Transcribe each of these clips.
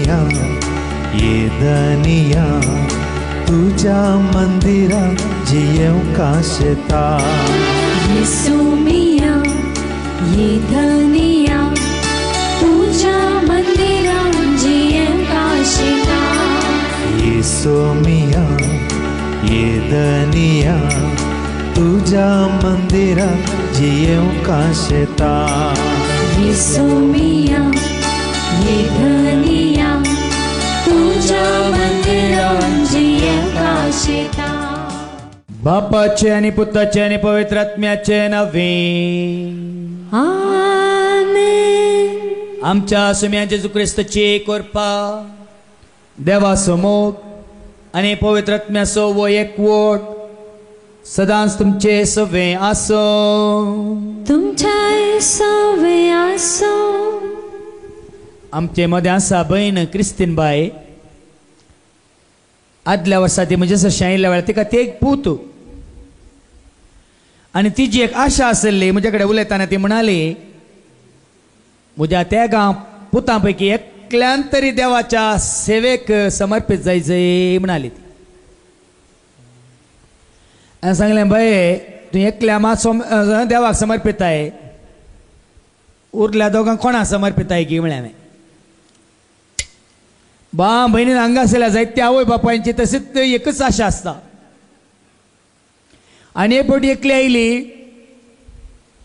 मिया येदनिया तुझ्या मंदिरात जियेवका शेता येसू मिया येदनिया तुझ्या मंदिरात जियेवका शेता येसू मिया येदनिया तुझ्या मंदिरात जियेवका शेता येसू मिया येदनिया तुझ्या मंदिरात जियेवका शेता बापाचे आणि पुत्राचे आणि पवित्र आत्म्याचे नावे आमेन. आमच्या सुम्या जेजू ख्रिस्ताची कृपा देवासमोर आणि पवित्र आत्म्याचो वो एकवट सदांच तुमचे सवे आसो. तुमच्या सवे आसो. आमचे मध्ये आसा बहीण क्रिस्तीन बाय आदल्या वर्सा ती म्हणजे जशें आयिल्ल्या वेळार तिका ते एक पूत आणि तिची एक आशा आसली. म्हजे कडेन उलयतना ती म्हणाली म्हज्या त्या गांव पुतां पैकी एकल्यान तरी देवाच्या सेवेक समर्पीत जायचें म्हणाली ती. हांवें सांगलें बाये तूं एकल्या मात देवाक समर्पिताय उरल्या दोगांक कोणाक समर्पिताय की म्हळें हांवें. बा बहिणीन हांगा आसल्या जायते आवय बापायची तशीच एकच आशा आसता आनी एक फावटी एकली आयली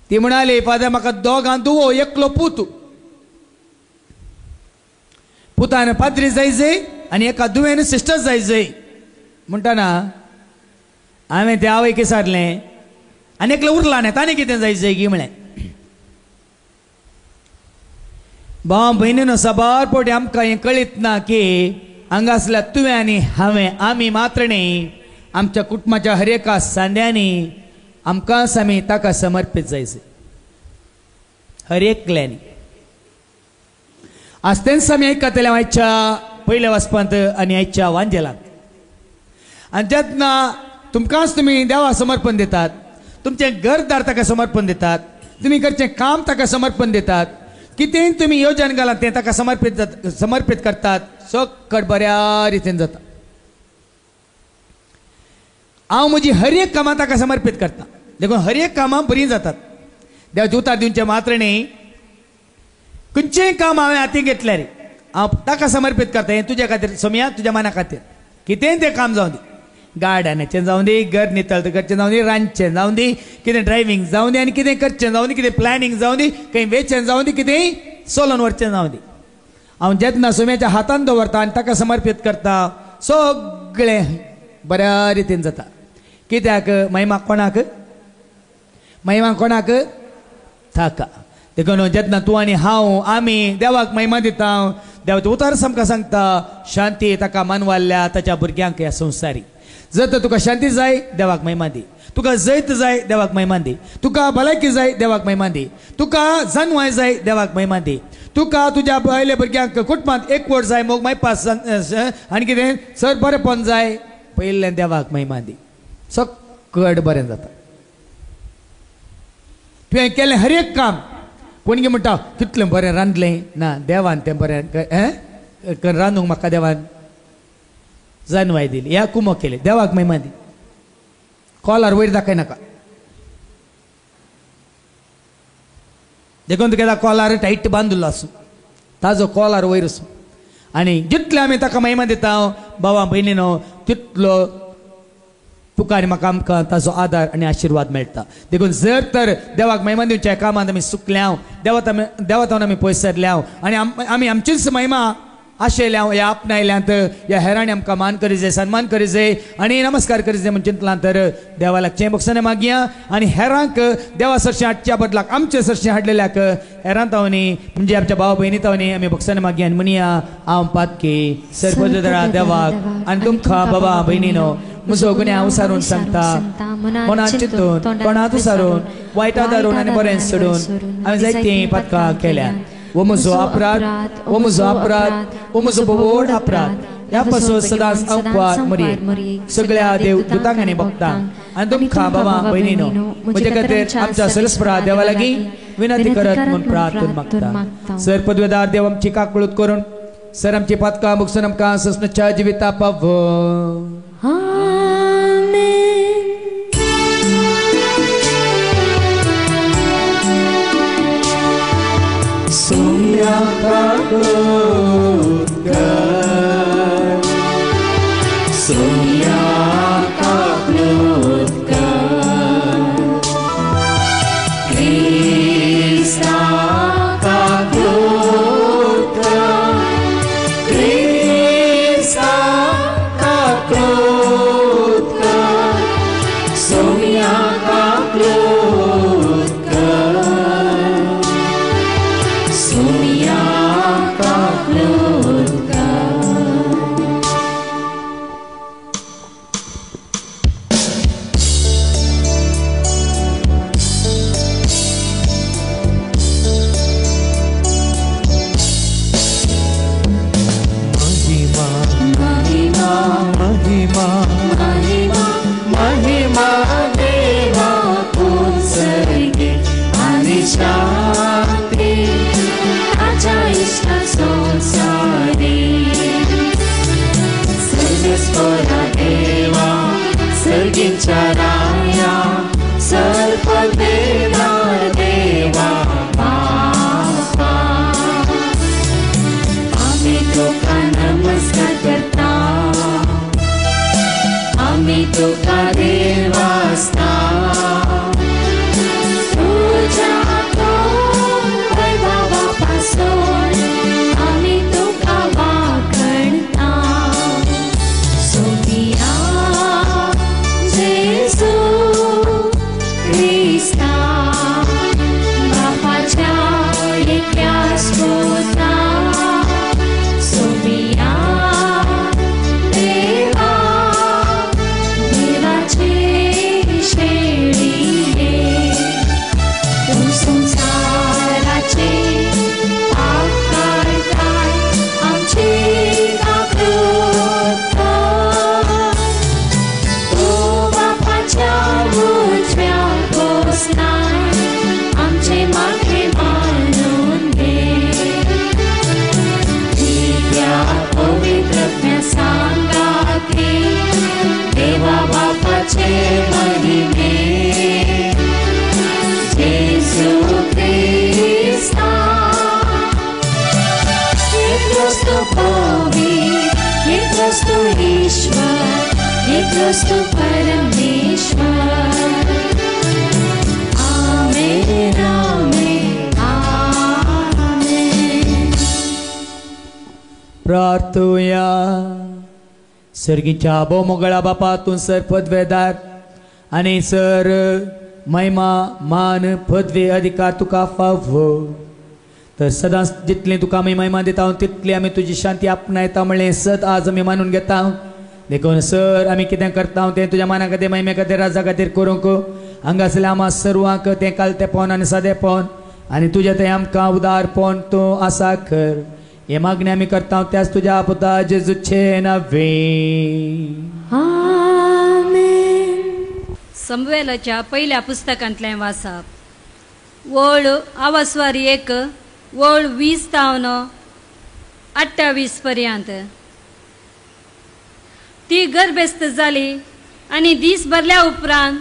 ती म्हणाली फादर म्हाका दोगां दुवो एकलो पूत पुतान पाद्री जायचें आनी एका दुवेन सिस्टर जायचें म्हणटना हांवें त्या आवयक विचारलें आनी एकलो उरला न्ही ताणें कितें जायचें की म्हळें. भाव बहिणीनो साबार पोटी आमकां हें कळीत ना की हांगा आसल्या तुवें आनी हांवें आमी मात्र न्ही आमच्या कुटुंबाच्या हर एका सांद्यांनी आमकांच आमी ताका समर्पीत जायचें हर एकल्यांनी. आस्तेच आमी आयकतले आयच्या पयल्या वचपांत आनी आयच्या वांजेलांत आनी जेन्ना तुमकांच तुमी देवाक समर्पण दितात तुमचें घरदार ताका समर्पण दितात तुमी करचें काम ताका समर्पण दितात कितेंय तुमी येवजण घालात तें ताका समर्पीत करतात सकट बऱ्या रितीन जाता. हांव म्हजी हर एक कामां ताका समर्पीत करता देखून हर एक कामां बरीं जातात. देवाचे उतार दिवचें मात्र न्ही खंयचेंय काम हांवें हातीक घेतलें रे हांव ताका समर्पीत करता. हें तुज्या खातीर सोम्या तुज्या मना खातीर कितेंय तें काम जावं दी गार्डनाचें जावं दी घर नितळ करचें जावं दी रांदचें जावं दी कितें ड्रायव्हींग जावं दी आनी कितें करचें जावं दी कितें प्लॅनिंग जावं दी खंय वेचें जावं दी कितेंय चलोवन व्हरचें जावं दी हांव जेन्ना सोम्याच्या हातान दवरता आनी ताका समर्पीत करता सगळें बऱ्या रितीन जाता. कित्याक महिमा कोणाक ताका. देखून जेन्ना तूं आनी हांव आमी देवाक महिमा दिता देवाचो उतार आमकां सांगता शांती ताका मानवाल्ल्या ताच्या भुरग्यांक ह्या संवसारी. जर तर तुका शांती जाय देवाक महिमा दी तुका जैत जाय देवाक महिमा दी तुका भलायकी जाय देवाक महिमा दी तुका जानवाय जाय देवाक महिमा दी तुका तुज्या बायले भुरग्यांक कुटुंबांत एकवट जाय मोग मायपास आनी कितें सर बरेंपण जाय पयलें देवाक महिमा दी सकट बरें जाता. तुवें केलें हर एक काम कोण म्हणटा कितलें बरें रांदलें ना देवान तें बरें रांदूंक म्हाका देवान जानवाय दिली ह्या कुमो केले देवाक महिमा दी. कॉलार वयर दाखय नाका देखून तुका कॉलार टायट बांदलो आसूं ताजो कॉलार वयर आसूं आनी जितले आमी ताका महिमा दिता बाबा भयणीनो तितलो तुका आनी म्हाका आमकां ताजो आदार आनी आशिर्वाद मेळटा. देखून जर तर देवाक महिमा दिवच्या कामांत आमी चुकल्या देवातावन आमी पयसरल्या आनी आमी आमचीच महिमा आशेल्या ह्या आपणायल्यांत ह्या हेरांनी आमकां मान करीजे सन्मान करीजे आनी नमस्कार करीजे म्हण चिंतलां तर देवा लागचें बक्षाने मागया आनी हेरांक देवा सरशें हाडच्या बदलाक आमचें सरशें हाडलेल्याक हेरां तावनी म्हणजे आमच्या भाव भयणी तावनी आमी बक्षाने मागया आनी म्हणया हांव पातकी सरपदरा देवाक आनी तुमकां बाबा भयणीनो म्हजो गुन्यांव उसारून सांगता मनांत चिंतून तोंडांत उसारून वायटां धरून आनी बरें सोडून हांवें जायतीं पातकां केल्या. वो म्हजो अपराध वो म्हजो व्हड अपराध ह्या पासून सदांच अपवाद मरी सगळ्या देव दुतांक आनी भक्तांक आनी तुमकां बाबा भयणीनो म्हजे खातीर आमच्या सरस्वरा देवा लागीं विनंती करत म्हूण प्रार्थना मागता. सर पदवेदार देव आमची काकूळत करून सर आमची पातका मुगसून आमकां ससनच्या जिविता पाव आमेन. सोम्याका क्रोध कर, सोम्याका क्रोध कर, ख्रिस्ताका क्रोध कर, ख्रिस्ताका क्रोध कर, सोम्याका क्रोध कर, सोम्याका क्रोध कर. महिमा महिमा महिमा महिमा देवा पुंसर्गे आणि शांती आच्या इष्ट संसारी. सर्वेश्वरा देवा सर्गींच्या राया सर्पदेणार देवा बापा. आम्ही तुका नमस्कार करता, आम्ही तुका देवास्ता. तुझ्या वैभवापासून आम्ही तुका वाखणता. सोफिया जेसू ख्रिस्ता बापाच्या एकट्या स्त्रोता. सोफिया देवा देवाचे शेळीये. तू संसाराचे पाप करताय आमची क्रोध कर. तू बापाच्या उजव्या बसलाय आमचे मागे मानून घे. दिव्या पवित्र सांगाती देवा बापाचे महिमे. जेसू ख्रिस्ता एकच तो पवित्र, एकच तो ईश्वर, एकच तो परमेश्वर. आमेन आमेन आमेन. प्रार्थूया. सर्गीच्या बोमोगळा बापा तू सर पदवेदार आणि सर महिमा मान पदवी अधिकार तुका फावो. तर सदांच जितली तुका आमी महिमा दिता तितली आमी तुजी शांती आपणायता म्हणलें सत आज आमी मानून घेता. देखून सर आमी कितें करता तें तुज्या माना खातीर महिमे खातीर राजा खातीर करूंक हांगासरल्या आम्हा सर्वांक तें कालतेपण आनी सादेपण आनी तुजें तें आमकां उदारपण तूं आसा कर. हे मागणी आमी करता त्याच तुज्या पुता जेजूचे नवे. आमेन. समवेलाच्या पहिल्या पुस्तकांतलें वाचप. वळ आवास्वारी 1 वळ 20 तावन 28 पर्यंत. ती गर्भस्थ जाली आनी दीस भरल्या उपरांत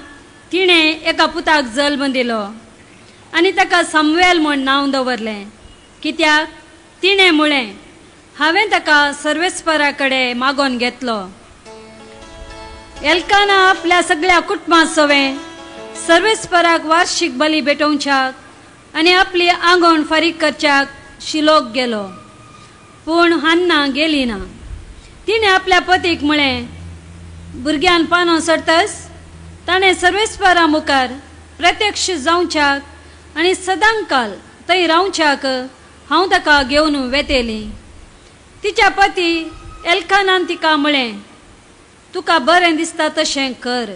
तिणें एका पुताक जल्म दिलो आनी ताका समवेल म्हूण नांव दवरलें. कित्याक तिणें म्हळें हांवें ताका सर्वेस्परा कडेन मागोन घेतलो. एल्काना आपल्या सगळ्या कुटुंबां सवें सर्वेस्पराक वार्षिक बली भेटोवच्याक आनी आपली आंगण फारीक करच्याक शिलोक गेलो. पूण हन्ना गेली ना. तिणें आपल्या पतीक म्हळें भुरग्यान पानो सोडतस ताणें सर्वेस्परा मुखार प्रत्यक्ष जावच्याक आनी सदांकाल थंय रावच्याक हांव ताका घेवन वेतेली. तिच्या पती एल्कानान तिका म्हळें तुका बरें दिसता तशें कर.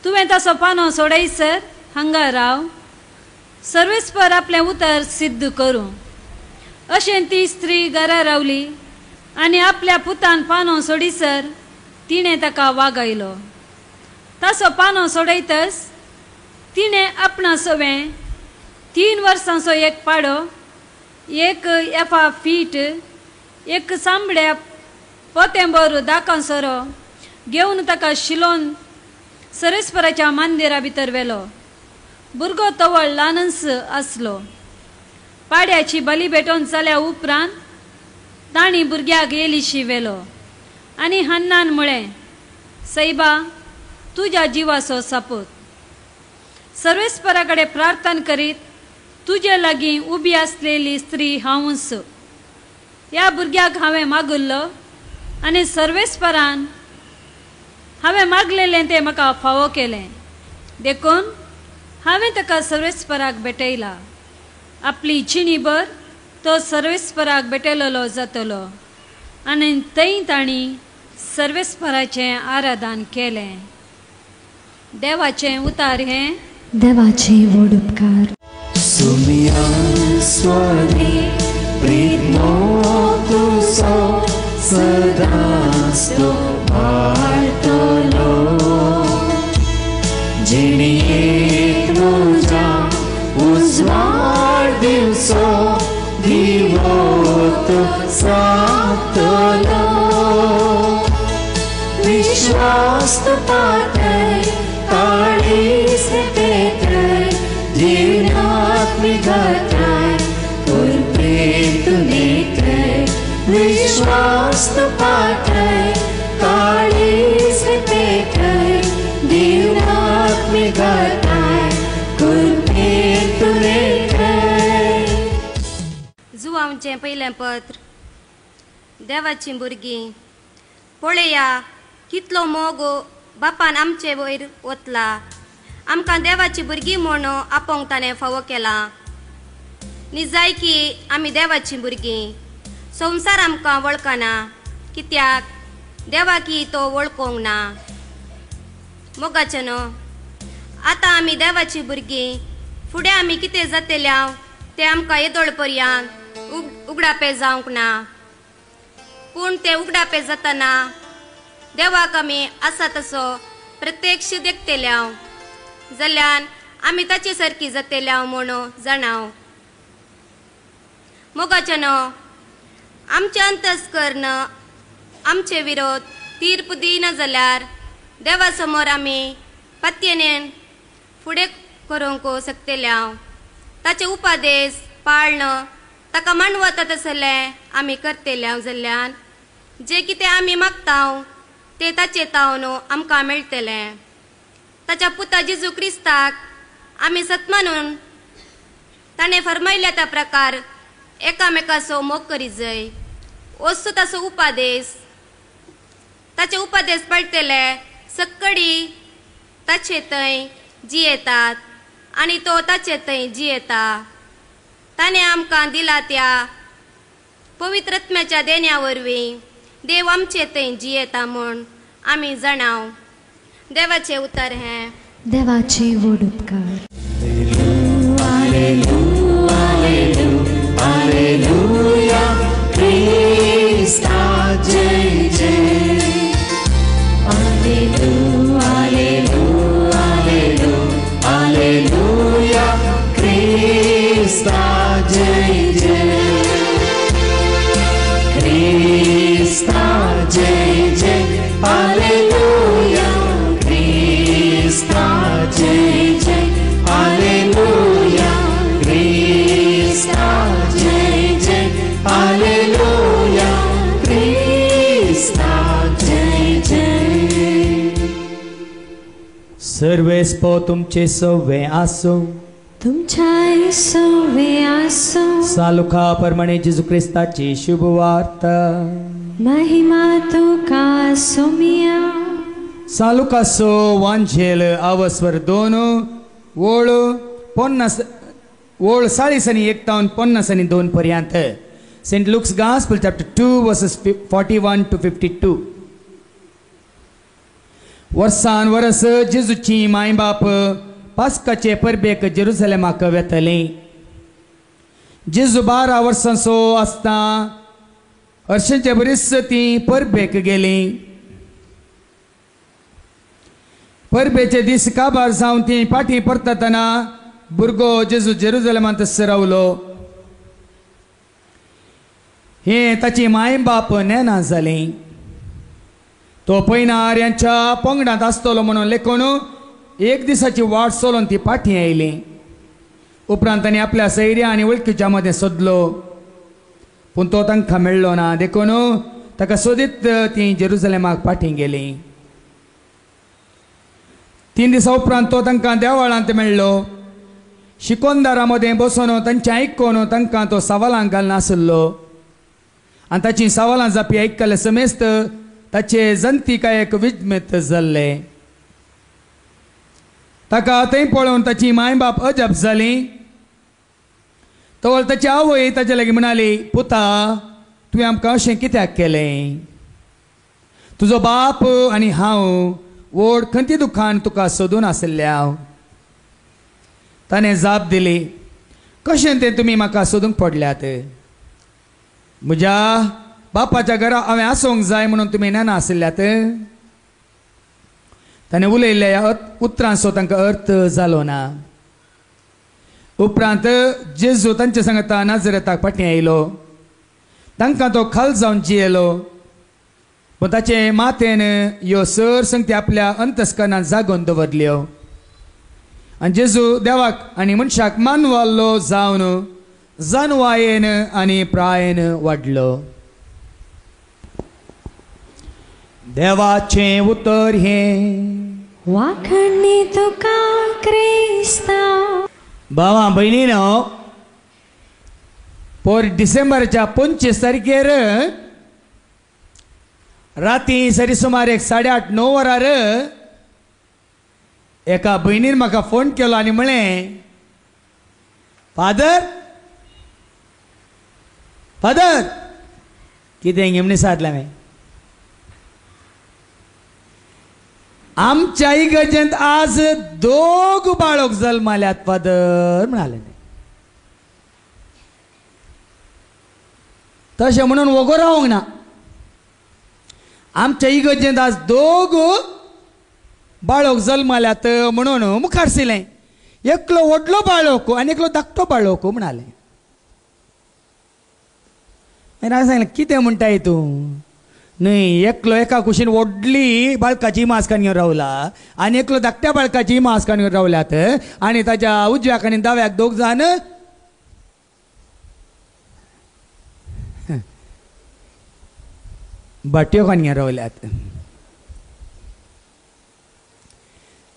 तुवें तसो पानो सोडयसर हांगा राव. सर्वेस्पर आपलें उतर सिद्ध करूं. अशें ती स्त्री घरा रावली आनी आपल्या पुतान पानो सोडिसर तिणें ताका वागयलो. ताचो पानो सोडयतस तिणें आपणा सवें 3 वर्सांचो एक पाडो 1 एफा फीट एक सांबड्या पोतेंबर दाकांसरो घेवन ताका शिलोन सरेस्पराच्या मंदिरा भितर व्हेलो. भुरगो तवळ ल्हानस आसलो. पाड्याची बली भेटोवन जाल्या उपरांत ताणी भुरग्याक येलीशी व्हेलो आनी हन्नान म्हळें, सैबा, तुज्या जिवाचो सपूत. सर्वेस्परा कडेन प्रार्थना करीत तुजे लागीं उबी आसलेली स्त्री हांवूच. ह्या भुरग्याक हांवें मागुल्लो आनी सर्वेस्परान हांवें मागलेलें तें म्हाका फावो केलें. देखून हांवें ताका सर्वेस्पराक भेटयला. आपली जिणीभर तो सर्वेस्पराक भेटयलेलो जातलो. आनी थंय तांणी सर्वेस्पराचें आराधन केलें. देवाचें उतार हें. देवाचे व्हड उपकार. प्रेमो तुसो सदांच तो वाळटलो. जिणेक तुज्या उजवाड दिवसो दिवो तो सागतलो. विश्वास तो पातय काळीज पेटय जीवनात विघटय विश्वास तो पातय काळीज पेटय जीवनात विघटय कुर्पेत लेखय. जुवांचें पयलें पत्र. देवाची भुरगीं, पळया कितलो मोग बापान आमचे वयर ओतला. आमकां देवाची भुरगीं म्हूण आपोवंक ताणें फावो केला. जाय की आमी देवाची भुरगीं. संवसार आमकां वळखना, कित्याक देवाकी तो वळखोंक ना. मोगाचें न्हू. आतां आमी देवाची भुरगीं. फुडें आमी कितें जातल्या तें आमकां येदोळ पर्यंत उगडापे जावंक ना. पूण तें उगडापे जातना देवाक आमी आसा तसो प्रत्यक्ष देखतल्या जाल्यार आमी ताचे सारकी जातल्या म्हूण जाणाव. मोगाचें न्हू. आमचें अंतस्करण आमचे विरोध तीर्प दिना जाल्यार देवा समोर आमी पत्येनेन फुडें करूंक शकतल्या. ताचे उपादेश पाळणं ताका मानवता तसलें आमी करतल्या जाल्यार जें कितें आमी मागताव तें ताचे तावन आमकां मेळटलें. ताच्या पुता जेजू क्रिस्ताक आमी सत मानून ताणें फरमायल्या त्या प्रकार एकामेकाचो मोग करी जाय. असो ताचो उपादेश. ताचे उपादेश पळटले सक्कडी ताचे थंय जियेतात आनी तो ताचे थंय जियेता. ताणें आमकां दिला त्या पवित्र आत्म्याच्या देण्या वरवीं देव आमचे थंय जियेता म्हूण आमी जाणाव. देवाचे उतर हें. देवाचे व्हड उपकार. Alleluia, Krista jai jai. Alleluia, Alleluia, Alleluia, Alleluia, Krista jai jai. Krista jai jai. Alleluia, Krista jai jai. Alleluia, Krista jai jai. Alleluia, Krista jai jai. सर्वेस्पो तुमचे सव्वे आसो. तुमच्या सव्वे आसो. सालुखा परमणे जेजू क्रिस्ताची शुभ वार्ता. महिमा तुका सोमिया. सालुकासो वांजेल आवस्वर 2 ओळ 40 आनी 51 आनी 2 पर्यंत. Saint Luke's gospel chapter 2 verses 41 to 52. वर्सान वर्स जेजूची माय बाप पास्काचे परबेक जेरुसलेमाक वेतले. जेजू 12 वर्सांचो आसता हर्षेचे बरीच ती परबेक गेली. परबेचे दीस काबार जावन ती फाटी परतना भुरगो जेजू जेरुसलेमांत रावलो. हे ताची माय बाप नेना जाली. तो पैनार यांच्या पंगडात आसतलो म्हणून लेखून एक दिसाची वाट चलोवन ती फाटीं आयली. उपरांत तांणी आपल्या सैर्या आनी वळखीच्या मदें सोदलो, पूण तो तांकां मेळ्ळो ना. देखून ताका सोदीत ती जेरुसलेमाक फाटीं गेली. 3 दिसा उपरांत तो तांकां देवाळांत मेळ्ळो. शिकोंदारा मदें बसून तांचें आयकून तांकां तो सवालांक घालना आसलो. आनी ताची सवालां जापी आयकले समेस्त ताचे जंती काय एक विस्मित जाल्ले. ताका थंय पळोवन ताची माय बाप अजब जाली. तवळ ताची आवय ताचे लागीं म्हणाली, पुता तुवें आमकां अशें कित्याक केलें? तुजो बाप आनी हांव व्हड खंयची दुखान तुका सोदून आसल्या. ताणें जाप दिली, कशें तें तुमी म्हाका सोदूंक पडल्यात? म्हज्या बापाच्या घरा हांवें आसूंक जाय म्हणून तुमी नेना आशिल्ल्यात. ताणें उलयल्ल्या उतरांचो तांकां अर्थ जालो ना. उपरांत जेजू तांचे सांगता नाजरेताक फाटीं आयलो. तांकां तो खाल जावन जियेलो. पूण ताचे माथेन ह्यो सर संगती आपल्या अंतस्करणांत जागोवन दवरल्यो. आनी जेजू देवाक आनी मनशाक मानवालो जावन जानवायेन आनी प्रायेन वाडलो. देवाचें उतर हे वाखणी तुका क्रिस्ता. भावां भयणीनो, पोर डिसेंबरच्या 25 तारखेर राती सरी सुमार 8:30-9 वरार एका भयणीन म्हाका फोन केलो आनी म्हळें, फादर फादर कितें गे म्हणे सादलें हांवें. आमच्या इगर्जेंत आज 2 बाळक जल्माल्यात फादर म्हणाले. तशें म्हणून वगो रावंक ना. आमच्या इगर्जेंत आज 2 बाळक जल्माल्यात म्हणून मुखार सिलें. एकलो व्हडलो बाळक आनी एकलो धाकटो बाळक म्हणाले. हांवें सांगलें, कितें म्हणटाय तूं? न्हय, एकलो एका कुशीन व्हडली बाळकाची मास्कान घेवन रावला आनी एकलो धाकट्या बाळकाची मास्कान घेवन रावल्यात. आनी ताच्या उजव्याक आनी दाव्याक 2 जाण बाटयो खान घेवन रावल्यात.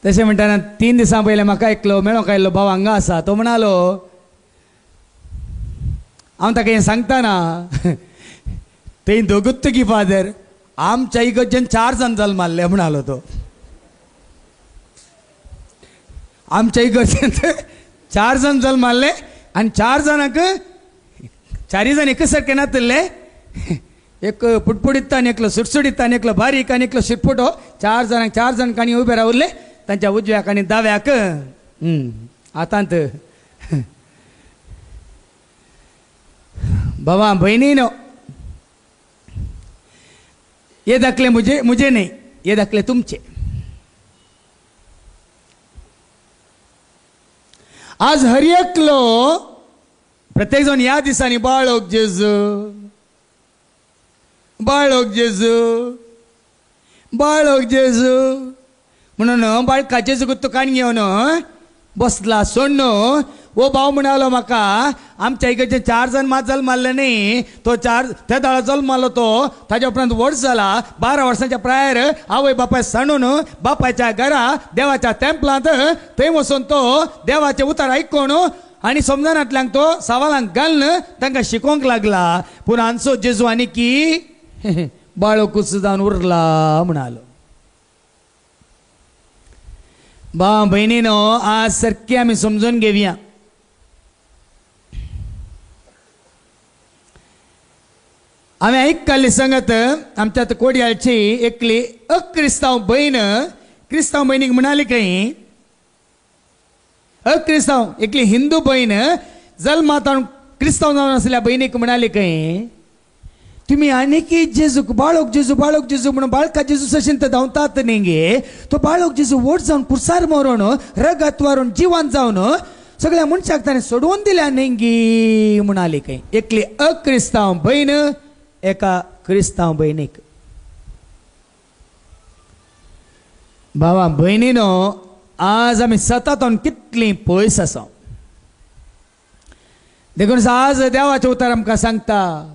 तशें म्हणटाना 3 दिसां पयलें म्हाका एकलो मेळोंक आयिल्लो भाव हांगा आसा. तो म्हणालो, हांव ताका हें सांगताना, ते 2 की फादर आमच्या इगर्जेन 4 जाण जल्माल्ले म्हणालो. तो आमच्या इगर्जेन 4 जाण जल्माल्ले आनी 4 जाणांक 4 जाण एक सारके नातले. एक पुटपुडिता आनी एकलो सुटसुडिता आनी एकलो बारीक आनी एकलो शिरपुटो. 4 जाणांक 4 जाण काणी उबे रावल्ले तांच्या उजव्याक आनी दाव्याक. आतांत बाबा भयणीनो, ये दाखले मुझे नहीं, ये दाखले तुमचे. आज हर एकलो प्रत्येक जण ह्या दिसांनी बाळक जेजू बाळक जेजू बाळक जेजू म्हणून बाळका जेजू गुत्तू काणी घेवन बसला. सोडून वो भाव म्हणालो म्हाका, आमच्या इकडचे 4 जाण मात जल्माल्ले न्ही. तो त्या दाळा जल्मालो तो ताच्या उपरांत व्हड जाला. 12 वर्सांच्या प्रायर आवय बापाय सांडून बापायच्या घरा देवाच्या तेंपलांत थंय वचून तो देवाचे उतर आयकून आनी समजनांतल्यांक तो सवालांक घालून तांकां शिकोवंक लागला. पूण हांचो जेजू आनी की बाळकूच जावन उरला म्हणालो. भाव भयणीनो, आज सारकी आमी समजून घेवया. हांवें आयकल्ली संगत आमच्या कोडयाळची एकली अक्रिस्तांव भयण क्रिस्तांव भयणीक म्हणाली खंय, अक्रिस्तांव एकली हिंदू भयण जल्मात क्रिस्तांव जावन आसल्या भयणीक म्हणाली खंय, तुम्ही आनीकी जेजू बाळक जेजू म्हणून बाळका जेजू सशीन तर धांवतात न्ही गे. तो बाळक जेजू व्हड जावन कुर्सार मरून रगत वारून जिवान जावन सगळ्या मनशाक ताणें सोडून दिल्या नेंगी म्हणाली काय एकली अक्रिस्तांव बहीण एका क्रिस्तांव भयणीक. भावा भयणीनो, आज आमी सतत कितली पयस आसा. देखून आज देवाचें उतर आमकां सांगता,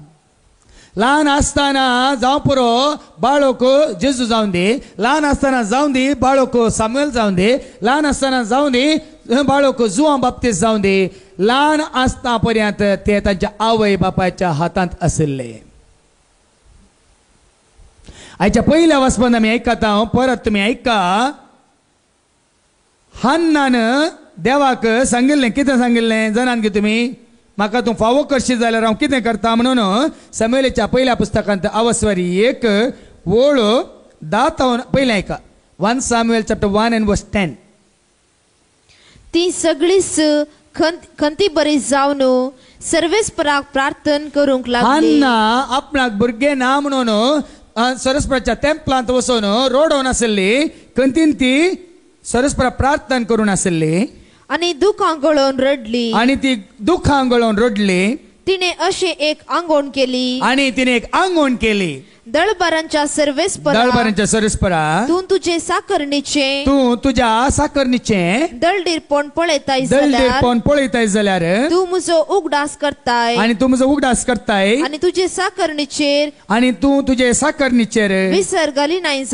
ल्हान आसतना जावं पुरो बाळोक जेजू जावन दी, ल्हान आसतना जावन दी बाळोक सामुएल जावन दी, ल्हान आसतना जावन दी बाळोक जुआं बाप्तीस जावन दी. ल्हान आसता पर्यंत ते तांच्या आवय बापायच्या हातांत आशिल्ले. आयच्या पहिल्या वचपान आमी आयकता, परत तुमी आयका, हन्नान देवाक सांगिल्लें. कितें सांगिल्लें जाणान की तुमी, म्हाका तूं फावो करशी जाल्यार हांव कितें करता म्हणून समुएलाच्या पहिल्या पुस्तकांत 1:10 पयलें आयका. 1 Samuel chapter 1:10. ती सगळीच खंती बरी जावन सर्वेस्पराक प्रार्थना करूंक लागली. हन्ना आपणाक भुरगें ना म्हणून सरस्वराच्या टेंपलांत वचून रोडोवन आशिल्ली. खंतीन ती सरस्वरा प्रार्थना करून आशिल्ली आणि दुखां गळोवन रडली. आणि ती दुखां गळोवन रडली. तिने अशी एक आंगवण केली. आणि तिने एक आंगवण केली. दळबरांच्या सरस्परा, तू तुझे साकरणीचे, तू तुझ्या साकरणीचे दळडीरपण पळयताय जाल्यार तू म्हजो उगडास करताय. आणि तू म्हजो उगडास करताय. आणि तुझे साकरणीचेर, आणि तू तुझे साकरणीचेर विसर घाली नाही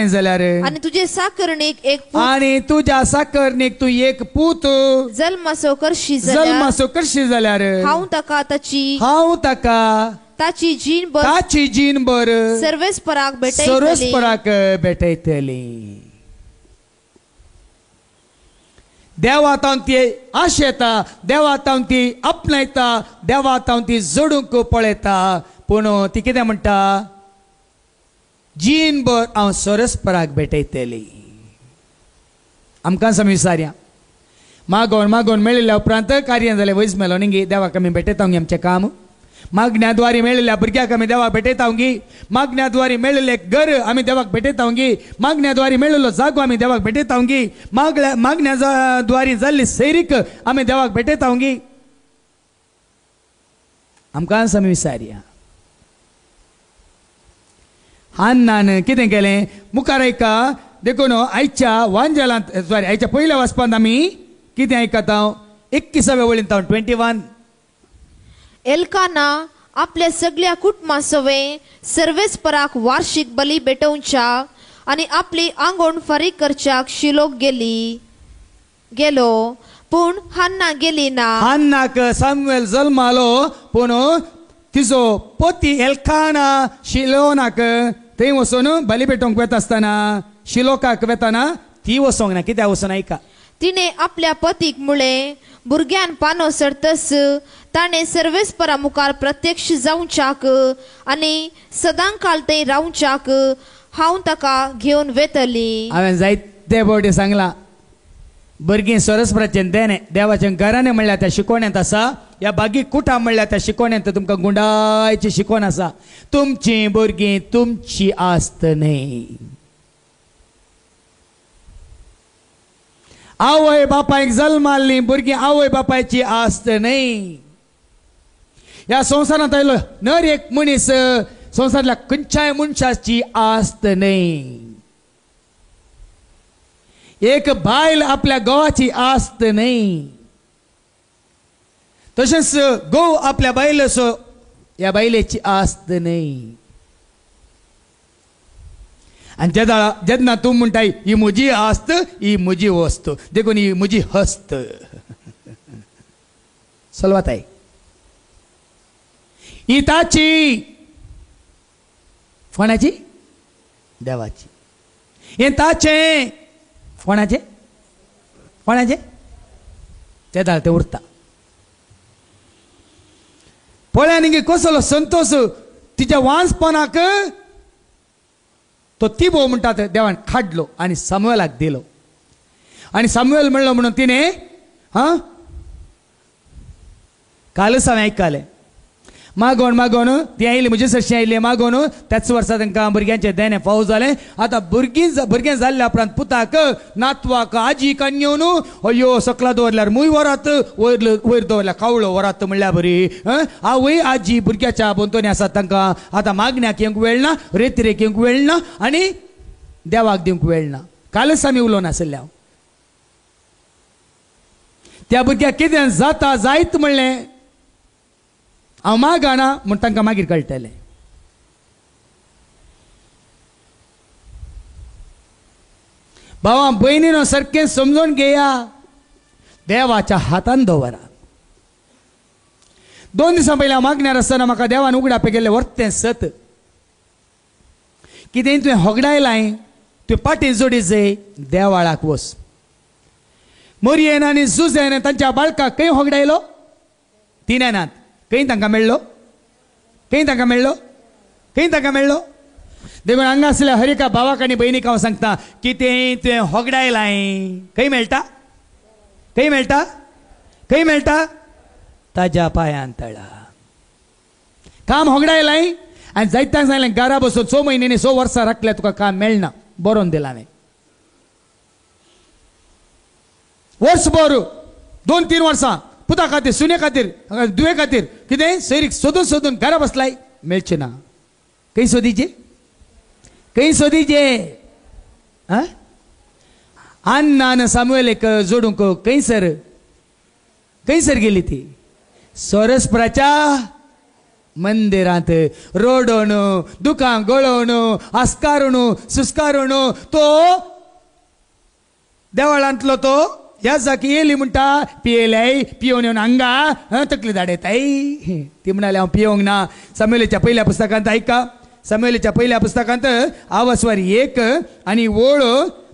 जाल्यार, आणि तुझे साकरणीक एक पूत, आणि तुझ्या साकरणीक तू एक पूत जल्मासो करशी जाल्यार हांव ताका ताची जीनभर सर्वेस्पराक भेटयतली. देवात ती आशेता, देवात ती आपणायता, देवात ती जोडूंक पळयता. पूण ती कितें म्हणटा, जीनभर हांव सरस्पराक भेटयतली. आमकां सम विचारया, मागोन मेळिल्ल्या उपरांत कार्य जालें वयस मेलो न्ही, देवाक आमी भेटयता आमचें काम. मागण्याद्वारे मेळिल्ल्या भुरग्याक आमी देवाक भेटयता गी. मागण्याद्वारे मेळिल्ले घर आमी देवाक भेटयता गी. मागण्याद्वारे मेळिल्लो जागो आमी देवाक भेटयता गी. मागण्याद्वारे जाल्ली सैरीक आमी देवाक भेटयता गी. आमकां सम विचारया, हन्नान कितें केलें? मुखार आयका. देखून आयच्या वांजलांत आयच्या पयल्या वचपांत आमी कितें आयकता? 21व्या वळींत 21. एल्काना आपल्या सगळ्या कुटुंबासवे सर्वेस्पराक वार्षिक बली भेटोवच्याक आणि आपली आंगवण फारीक करच्याक शिलोक गेलो. पूण हन्ना गेली ना. हन्नाक सामुएल जल्मालो, पूण तिजो पती एल्काना शिलोनाक थंय वचून बली भेटोवंक वता आसतना, शिलोकाक वेताना ती वचोंक ना. कित्याक वचून आयका, तिने आपल्या पतीक मुळे भुरग्यान पानो सरतस ताणे सर्वेस्परा मुखार प्रत्यक्ष जावच्याक आणि सदांकाळ थंय रावच्याक हांव ताका घेवन वेतली. हांवें जायते फावटी सांगलां, भुरगीं सरस्वराचें देवाचें घराणें म्हणल्यार त्या शिकोवण्यांत आसा. ह्या बागी कुटां म्हणल्यार त्या शिकोवण्यांत तुमकां गुंडायची शिकोवन आसा. तुमचीं भुरगीं तुमची आस्त न्हय. आवय बापायक जल्माल्लीं भुरगीं आवय बापायची आस्त न्हय. ह्या संवसारांत आयलो नर एक मनीस संवसारांतल्या खंयच्याय मनशाची आस्त न्हय. एक बायल आपल्या घोवाची आस्त न्हय. तशेंच घोव आपल्या बायलेचो ह्या बायलेची आस्त न्हय. आणि जेन्ना तूं म्हणटा ही म्हजी आस्त, ही म्हजी वस्त, देखून ही म्हजी हस्त, सलवाताय, ही ताची, कोणाची? देवाची. हे ताचें, कोणाचें? तें तें उरता. पळय न्ही कसलो संतोष तिच्या वांसपणाक तो ती भोव म्हणटात देवान काडलो आनी सामुएलाक दिलो. आनी सामुएल म्हणलो म्हणून तिणें कालच हांवें आयकलें, मागोवन मागोवन ती आयली म्हजे सरशी आयली मागोवन त्याच वर्सा तांकां भुरग्यांचे देणे फावो जालें. आतां भुरगें जाल्ल्या उपरांत पुताक नातवाक आजीक येवन अयो सकला दवरल्यार मूय वरात वयर दवरल्यार कावळो वरात म्हणल्यार बरी. आवय आजी भुरग्याच्या बोंतोनी आसात तांकां आतां मागण्याक येवंक वेळ ना, रेतीरेक येवंक वेळ ना आनी देवाक दिवंक वेळ ना. कालच आमी उलोवन आसले हांव त्या भुरग्याक कितें जाता जायत म्हणलें हांव मागना म्हण तांकां मागीर कळटलें. भावा भयणीनो सारकें समजून घेया, देवाच्या हातान दवरा. 2 दिसां पयलीं हांव मागण्यार आसतना म्हाका देवान उगडापे गेल्लें व्हरतें सत कितें तुवें होगडायलां तुवें पाटी जोडी जाय देवाळाक वच. मोरयेन आनी झुजेन तांच्या बाळकाक खंय होगडायलो? तिनेनात. खंय तांकां मेळ्ळो? खंय तांकां मेळ्ळो? खंय तांकां मेळ्ळो? देखून हांगा आसल्या हर एका भावाक आनी भयणीक हांव सांगता कितें तुवें होगडायलां खंय मेळटा? खंय मेळटा? खंय मेळटा? ताज्या पांयान तळा. काम होगडायलां आनी जायत्यांक सांगलें घरा बसून 6 म्हयन्यांनी 6 वर्सां राखल्यार तुका काम मेळना. बरोवन दिलां हांवें. वर्सभर 2-3 वर्सां पुता खातीर सुने खातीर दुवे खातीर कितें सैरीक सोदून सोदून घरा बसलाय मेळचें ना. खंय सोदीचे? खंय सोदीचे? आन्न सामुएलेक जोडूंक खंयसर गेली ती? सोरसपुराच्या मंदिरांत रोडोवन दुकान गळोवन आस्कारून सुस्कारून तो देवळांतलो तो ह्या जाकी येयली म्हणटा पियेल्याय पियोवन येवन हांगा तकली धाडयताय. ती म्हणाली हांव पियोंक ना. सामुएलीच्या पहिल्या पुस्तकांत ऐका, सामुएलीच्या पहिल्या पुस्तकांत आवस्वारी 1 आनी वळ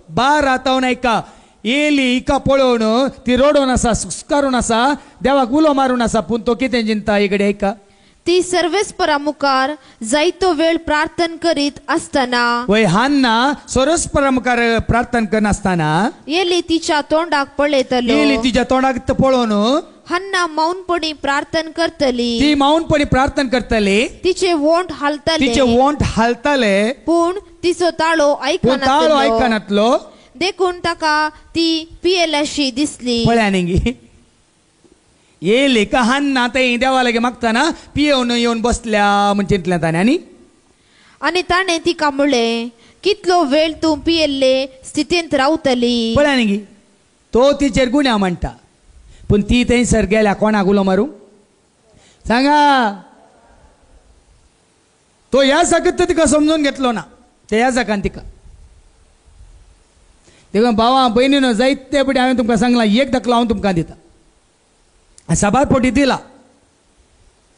12 तावन ऐका. येयली हिका पळोवन ती रोडोवन आसा सुस्कारून आसा देवाक उलो मारून आसा पूण तो कितें चिंता इकडे ऐका. ती सर्वेस्परा मुखार जायतो वेळ प्रार्थना करीत असताना वय हान्ना सर्वेस्परा मुखार प्रार्थना करनासतना येली तिच्या तोंडाक पळयतलो. येयली तिच्या तोंडाक पळोवन हन्ना मौनपणी प्रार्थना करतली. ती मौनपणी प्रार्थना करतली. तिचे वोंट हालताले पूण तिचो ताळो आयकनातलो. देखून ताका ती पियेल्याशी दिसली. पळयानी येयली का हान्ना ते देवा लागी मागतना पियेवन येवन बसल्या म्हण चिंतलें ताणें. आनी ताणें तिका म्हणलें कितलो वेळ तूं पियेल्ले स्थितींत रावतली. पळयानी तो तिचेर गुन्या म्हणटा पूण ती थंयसर गेल्या कोणाक उलो मारूं सांगा. तो ह्या जागेत तिका समजून घेतलो ना. ते ह्या जागान तिका देखून भावा भयणीनो जायते पटी हांवें तुमकां सांगलां एक दाखलो हांव तुमकां दिता. साबार पोटी दिला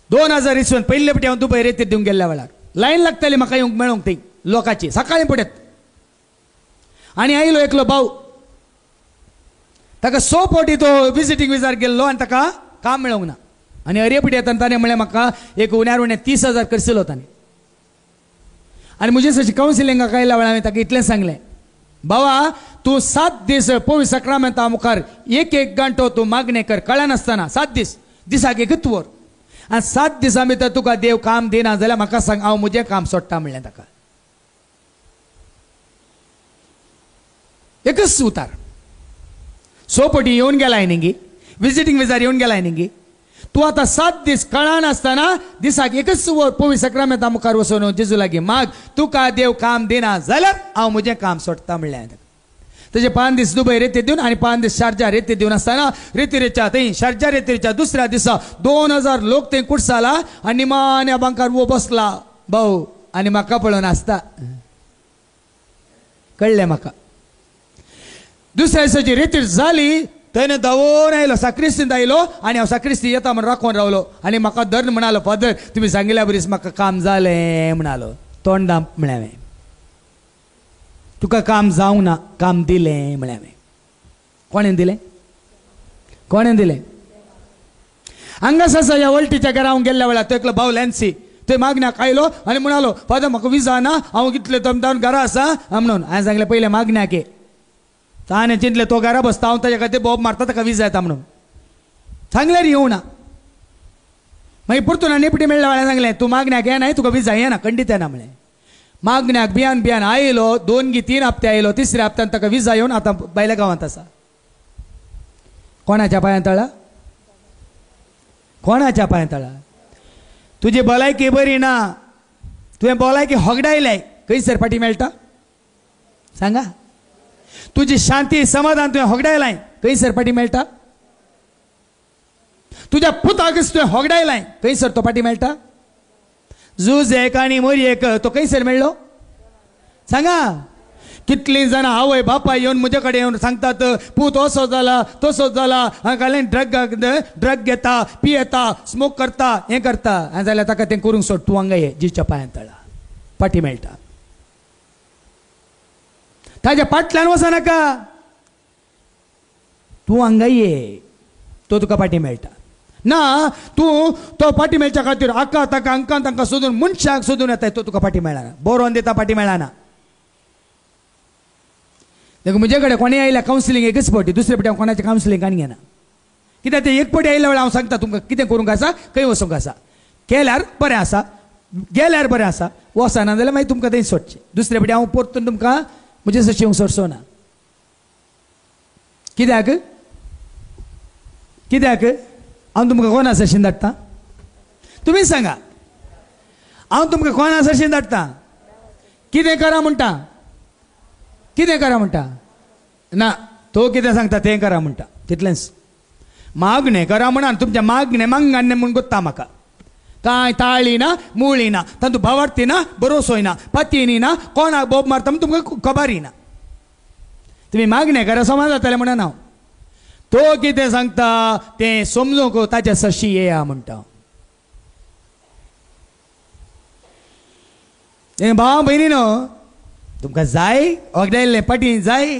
2000 इसवन पयले पटी हांव दुबय रेतीर दिवंक गेल्ल्या वेळार लायन लागताली म्हाका येवंक मेळोंक थंय लोकांची सकाळीं पडत. आनी आयलो एकलो भाव ताका 100 पोटी तो विजिटींग विजार गेल्लो आनी ताका काम मेळोंक ना. आनी अरेपटी येतना ताणें म्हणलें म्हाका एक उण्यार उणें 30,000 करसिलो ताणें. आनी म्हजे सशी कावन्सिलिंगाक आयल्या वेळार हांवें ताका इतलें सांगलें बाबा तूं 7 दीस पवित्र सक्रामेंता मुखार एक घंटो तूं मागणें कर कळनासतना 7 दीस दिसाक 1 वर आनी 7 दिसां भितर तुका देव काम दिना जाल्यार म्हाका सांग हांव म्हजें काम सोडटा म्हणलें ताका. एकच उतार 100 पोटी येवन गेलाय न्ही विजिटींग विजार येवन गेलाय न्ही. तूं आतां 7 दीस कळनासतना दिसाक 1 वर पवित्र सक्रामेंता मुखार वचून जेजू लागीं माग तुका देव काम दिना जाल्यार हांव म्हजें काम सोडटा म्हणलें. तेजे 5 दीस दुबय रेती दिवन आनी 5 दीस शारजा रेती दिवन आसतना रेतीरेच्या थंय शारजा रेतीरेच्या दुसऱ्या दिसा 2000 लोक थंय कुडसाला आनी निमाण्या बांकार वो बसला भाऊ आनी म्हाका पळोवन आसता. कळ्ळें म्हाका. दुसऱ्या दिसाची रेती जाली थंय धांवून आयलो साक्रिस्तींत आयलो आनी हांव साक्रिस्ती येता म्हण राखून रावलो आनी म्हाका धर म्हणालो फादर तुमी सांगिल्ल्या बरीस म्हाका काम जालें म्हणालो. तोंडां म्हळें हांवें तुका काम जावंक ना काम दिलें म्हळें हांवें. कोणें दिलें? कोणें दिलें? हांगास आसा ह्या वल्टीच्या घरा हांव गेल्ल्या वेळार तो एकलो भाव लॅन्सी थंय मागण्याक आयलो आनी म्हणालो फादर म्हाका विजा ना हांव कितले दमदावन घरा आसा म्हणून हांवें सांगलें पयलें मागण्याक ये. ताणें चिंतलें तो घरा बसता हांव ताच्या खातीर बोब मारता ताका विजा येता म्हणून सांगल्यार येवं ना. मागीर परतून नेपटी मेळ्ळा वाल्यान सांगलें तूं मागण्याक येना तुका विजा येना खंडीत येना म्हळें. मागण्याक बियान बियान आयलो 2 की 3 हप्ते आयलो 3ऱ्या हप्त्यान ताका विजा येवन आतां बायल्या गांवांत आसा. कोणाच्या पांयां तळा? कोणाच्या पांयां तळा? तुजी भलायकी बरी ना, तुवें भलायकी होगडायल्या खंयसर फाटी मेळटा सांगा. तुजी शांती समाधान तुवें होगडायलां खंयसर फाटी मेळटा? तुज्या पुताक तुवें होगडायलां खंयसर तो फाटी मेळटा? झूज एक आनी मोरी एक तो खंयसर मेळ्ळो सांगा. कितलीं जाणां आवय बापाय येवन म्हजे कडेन येवन सांगतात पूत असो जाला तसो जाला, हांगा ड्रग घेता पियेता स्मोक करता हें करता जाल्यार ताका तें करूंक सोड. तूं हांगा ये जीच्या पांयां तळा फाटी मेळटा. ताज्या फाटल्यान वचनाका, तूं हांगा ये तो तुका फाटी मेळटा. ना तूं तो फाटी मेळच्या खातीर आका ताका हांकां तांकां सोदून मनशाक सोदून येताय तो तुका फाटी मेळना. बरोवन दिता फाटी मेळना. देखून म्हजे कडेन कोणें आयल्या कावन्सिलींग एकच फावटी, दुसरे फावटी हांव कोणाचें कावन्सिलींग आनी घेना. कित्याक तें एक फावटी आयल्या वेळार हांव सांगता तुमकां कितें करूंक आसा खंय वचूंक आसा. केल्यार बरें आसा, गेल्यार बरें आसा, वचना जाल्यार मागीर तुमकां थंय सोडचें. दुसरे फावटी हांव परतून तुमकां म्हजे सशीं सोडचो ना. कित्याक कित्याक हांव तुमकां कोणा सशीं धाडटा तुमी सांगा. हांव तुमकां कोणा सशीं धाडटा कितें करा म्हणटा? कितें करा म्हणटा? ना तो कितें सांगता तें करा म्हणटा. तितलेंच. मागणें करा म्हणा तुमच्या मागणें मागणें म्हूण गोत्ता म्हाका. कांय ताळी ना मुळी ना, तातूंत भावार्थी ना, भरोसोय ना, पतीनी ना, कोणाक बोब मारता म्हूण तुमकां खबरय ना. तुमी मागणें करा समाज जातालें म्हणून हांव. तो कितें सांगता तें समजूंक ताच्या सशी येया म्हणटा. भाव भयणीनो तुमकां जाय वगडायल्लें पाटी जाय.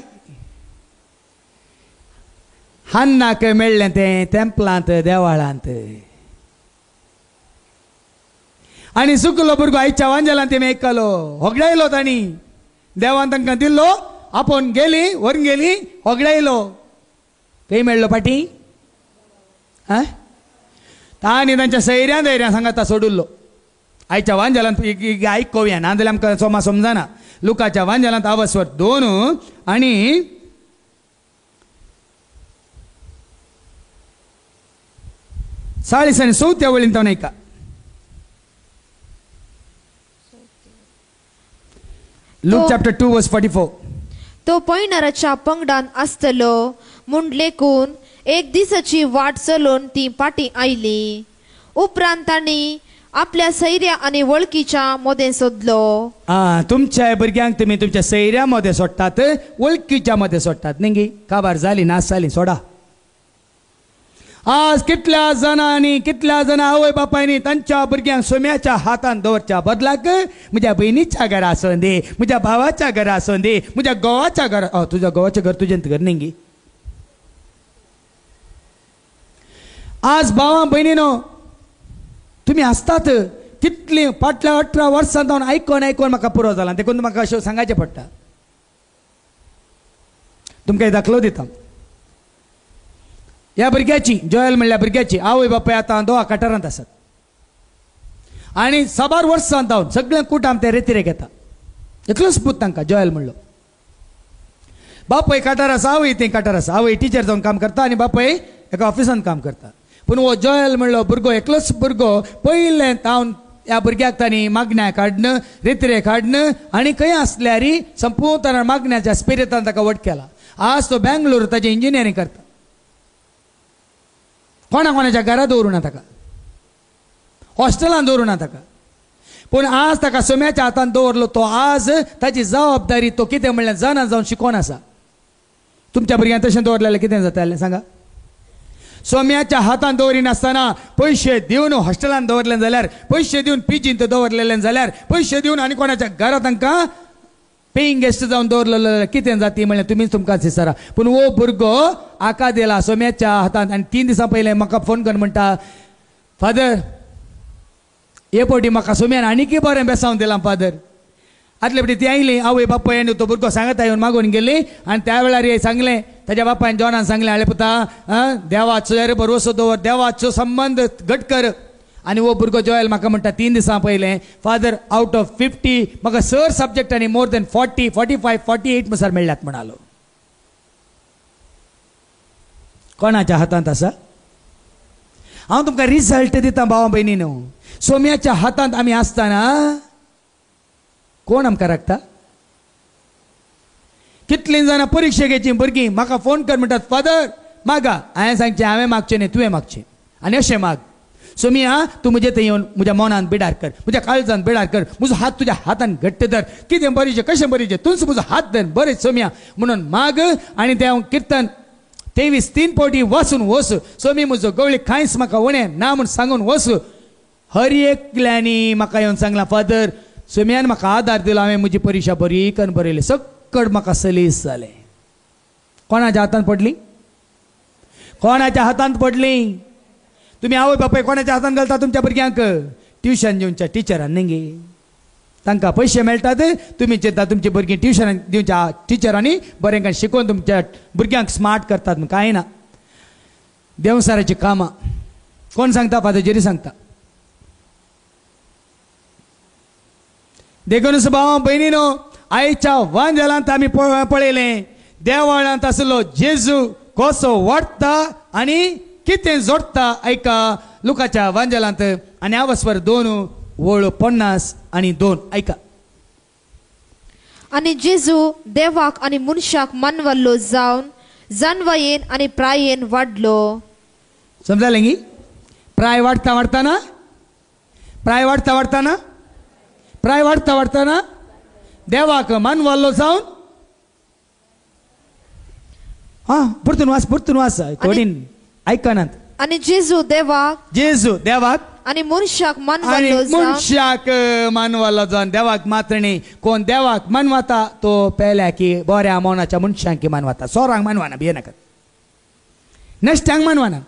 हान्नाक मेळ्ळें तें तेंपलांत देवाळांत आनी सुकलो भुरगो आयच्या वांजेलांत तेमी आयकलो होगडायलो तांणी. देवान तांकां दिल्लो आपूण गेली व्हरून गेली होगडायलो. खंय मेळ्ळो पाटी? तांणी तांच्या सैऱ्या धैर्या सांगाता सोडुल्लो. आयच्या वांजेलांत आयकोवया ना जाल्यार आमकां सोमा समजना. लुकाच्या वांजेलांत आवस्वर 2 आनी 40 वळीन तो नायका. लूक चॅप्टर 2 वर्स 44. तो पैणाराच्या पंगडान आसतलो म्हूण लेकून एक दिसाची वाट चलोवन ती फाटी आयली. उपरांत तांणी आपल्या सैर्या आनी वळखीच्या मदें सोदलो. तुमच्या भुरग्यांक तुमी तुमच्या सैर्या मदें सोडटात, वळखीच्या मदें सोडटात न्ही. काबार जाली नास जाली सोडा. आज कितल्या जाणां आवय बापायनी तांच्या भुरग्यांक सोम्याच्या हातान दवरच्या बदलाक म्हज्या बहिणीच्या घरा आसूं दी, म्हज्या भावाच्या घरा आसूं दी, म्हज्या घोवाच्या घरा, तुज्या घोवाचें घर तुजें घर न्ही. आज भावा भयणीनो तुमी आसतात कितलीं फाटल्या 18 वर्सां जावन आयकोन म्हाका पुरो जाला. देखून म्हाका अशें सांगाचें पडटा. तुमकां दाखलो दिता. ह्या भुरग्याची जोयल म्हणल्या भुरग्याची आवय बापाय आतां दोळा कटारांत आसात आनी 7 वर्सां जावन सगळें कुटाम ते रेतीरे घेता. एकलोच पूत तांकां जोयल म्हणलो. बापाय कटार आसा, आवय थंय कटार आसा. आवय टिचर जावन काम करता आनी बापाय एका ऑफिसान काम करता. पूण हो जोयल म्हणलो भुरगो एकलोच भुरगो पयलें तावन ह्या भुरग्याक तांणी मागण्याक हाडन रेतीरे हाडन आनी खंय आसल्यार संपूर्ण मागण्याच्या स्पिरितान ताका वट केला. आज तो बेंगलोर ताचें इंजिनियरींग करता. कोणाच्या घरा दवरुना ताका, हॉस्टेलान दवरुना ताका. पूण आज ताका सोम्याच्या हातान दवरलो. तो आज ताची जबाबदारी तो कितें म्हणल्यार जाणा जावन शिकोवन आसा. तुमच्या भुरग्यांक तशें दवरलेलें कितें जातालें सांगा. सोम्याच्या हातान दवरिनासतना पयशे दिवन हॉस्टेलान दवरलें जाल्यार, पयशे दिवन पिजींत दवरलेलें जाल्यार, पयशे दिवन आनी कोणाच्या घरा तांकां पेईंग गेस्ट जावन दवरलेलो जाल्यार कितें जाती म्हणल्यार तुमीच तुमकांच विचारा. पूण वो भुरगो आका दिला सोम्याच्या हातान आनी 3 दिसां पयलें म्हाका फोन करून म्हणटा फादर हे फावटी म्हाका सोम्यान आनीकय बरें बेसांवन दिलां फादर. आदले फावटी ती आयली आवय बापाय आनी तो भुरगो सांगता येवन मागून गेली आनी त्या वेळार सांगलें ताज्या बापायन जॉनान सांगलें आले पुता देवाचो भरोसो दवर, देवाचो संबंद घट कर आनी वो भुरगो जोयल म्हाका म्हणटा 3 दिसां पयलें फादर आउट ऑफ 50 म्हाका सर सब्जेक्टांनी मोर देन 40 45 48 म्हणसर मेळ्ळ्यात म्हणालो. कोणाच्या हातांत आसा? हांव तुमकां रिझल्ट दिता भावा भयणीनो. सोम्याच्या हातांत आमी आसतना कोण आमकां राखता? कितलीं जाणां परिक्षेची भुरगीं म्हाका फोन कर म्हणटात फादर मागा. हांवें सांगचें हांवें मागचें न्ही तुवें मागचें आनी अशें माग. सोमिया तूं म्हजे थंय येवन म्हज्या मनांत बिडार कर, म्हज्या काळजांत बिडार कर, म्हजो हात तुज्या हातान घट्ट धर. कितें बरीचें कशें बरीचें तूंच म्हजो हात धर बरें सोमिया म्हणून माग. आनी तें हांव किर्तन 23 पावटी वाचून वच. सोमी म्हजो गवळी कांयच म्हाका उणें ना म्हूण सांगून वच. हर एकल्यांनी म्हाका येवन सांगलां फादर सोम्यान म्हाका आदार दिलो, हांवें म्हजी परिक्षा बरी करून बरयली, सकट म्हाका सलीस जालें. कोणाच्या हातांत पडली? कोणाच्या हातांत पडली? तुम्ही आवय बापाय कोणाच्या हातांत घालता तुमच्या भुरग्यांक? ट्युशन दिवच्या टिचरान न्ही, तांकां पयशे मेळटात. तुमी चिंता तुमची भुरगीं ट्युशन दिवच्या टिचरांनी बरें शिकोवन तुमच्या भुरग्यांक स्मार्ट करतात. कांय ना, देवसाराची कामां. कोण सांगता? फादर जेरी सांगता. देखून भाव भयणीनो आयच्या वांजेलांत आमी पळयलें देवाळांत आसलो जेजू कसो वाडटा आनी कितें जोडटा. ऐका लुकाच्या वांजेलांत आनी आवस्वर 2:50 ऐका. आणि जेजू देवाक आणि मनशाक मानवल्लो जावन जानवायेन आणि प्रायेन वाडलो. समजालें गी? प्राय वाडटा वाडटाना प्राय वाडटा देवाक मानवल्लो जावन पुरतून वाच थोडीन ऐकनात. आणि जेजू देवाक आणि मनशाक मानवल्लो जावन देवाक मात्र न्ही. कोण देवाक मानवता तो पेल्या की बऱ्या मोनाच्या मनशांक मानवता. सोरांक मानवाना भिये नाका, नश्ट्यांक मानवाना.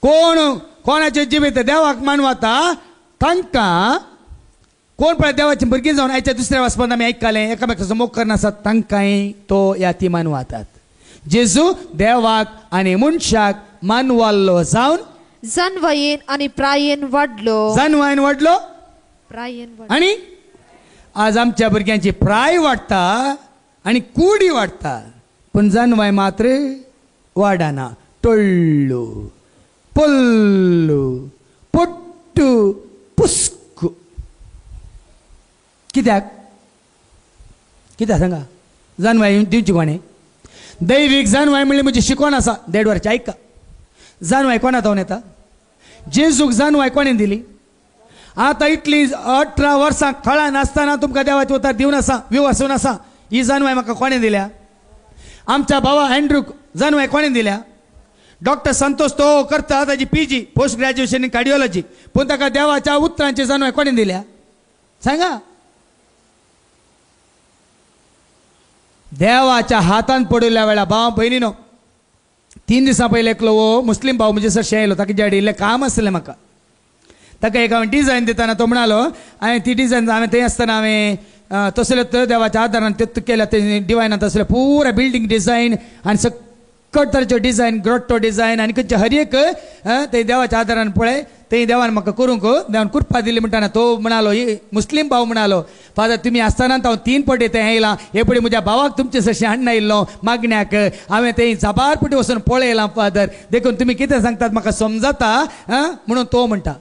कोणाचे जिवीत देवाक मानवता तांकां कोण पळय देवाची भुरगीं जावन आयच्या दुसऱ्या वाचपांत आमी आयकलें एकामेकाचो मोग करनासतात तांकांय तो याती मानवतात. जेजू देवाक आनी मनशाक मानवल्लो जावन जानवायेन आणि प्रायेन वाडलो. आनी आज आमच्या भुरग्यांची प्राय वाडटा आनी कुडी वाडटा पूण जानवाय मात्र वाडना. टोळ्ळू पोल्लू पोट्टू पुस्कू. कित्याक सांगा? जानवाय दिवची कोणें? दैवीक जानवाय म्हणली म्हणजे शिकोण आसा 1.5 वर्सां. ऐका जानवाय कोणा जावन येता? जेजूक जानवाय कोणें दिली? आतां इतली 18 वर्सां खळा नासतना तुमकां देवाची उतार दिवन आसा, विव आसून आसा. ही जानवाय म्हाका कोणें दिल्या? आमच्या भावा एंड्रूक जानवाय कोणें दिल्या? डॉक्टर संतोष तो करता ताची PG post graduation in cardiology, पूण ताका देवाच्या उतरांची जानवाय कोणें दिल्या? सांगा. देवाच्या हातांत पडिल्ल्या वेळार भाव भयणीनो 3 दिसां पयलीं एकलो वो मुस्लीम भाव म्हणजे सरशें येयलो. ताका जेडे इल्लें काम आसलें म्हाका. ताका एक हांवें डिझायन दिताना तो म्हणालो हांवें ती डिझायन हांवें थंय आसतना हांवें तसले देवाच्या आदारान ते केल्या ते डिवायनांत असले पुरा बिल्डींग डिझायन आनी सकट तरेच्यो डिझायन ग्रोट्टो डिझायन आनी खंयचे हर एक ते देवाच्या आदारान पळय ते देवान म्हाका करूंक देवान कुरपा दिली म्हणटाना तो म्हणालो मुस्लीम भाव म्हणालो फादर तुमी आसतना हांव 3 फावटी थंय येयलां. हे पळय म्हज्या भावाक तुमचे सशें हाडून आयिल्लो मागण्याक हांवें थंय जाबार फावटी वचून पळयलां फादर. देखून तुमी कितें सांगतात म्हाका समजता म्हणून तो म्हणटा.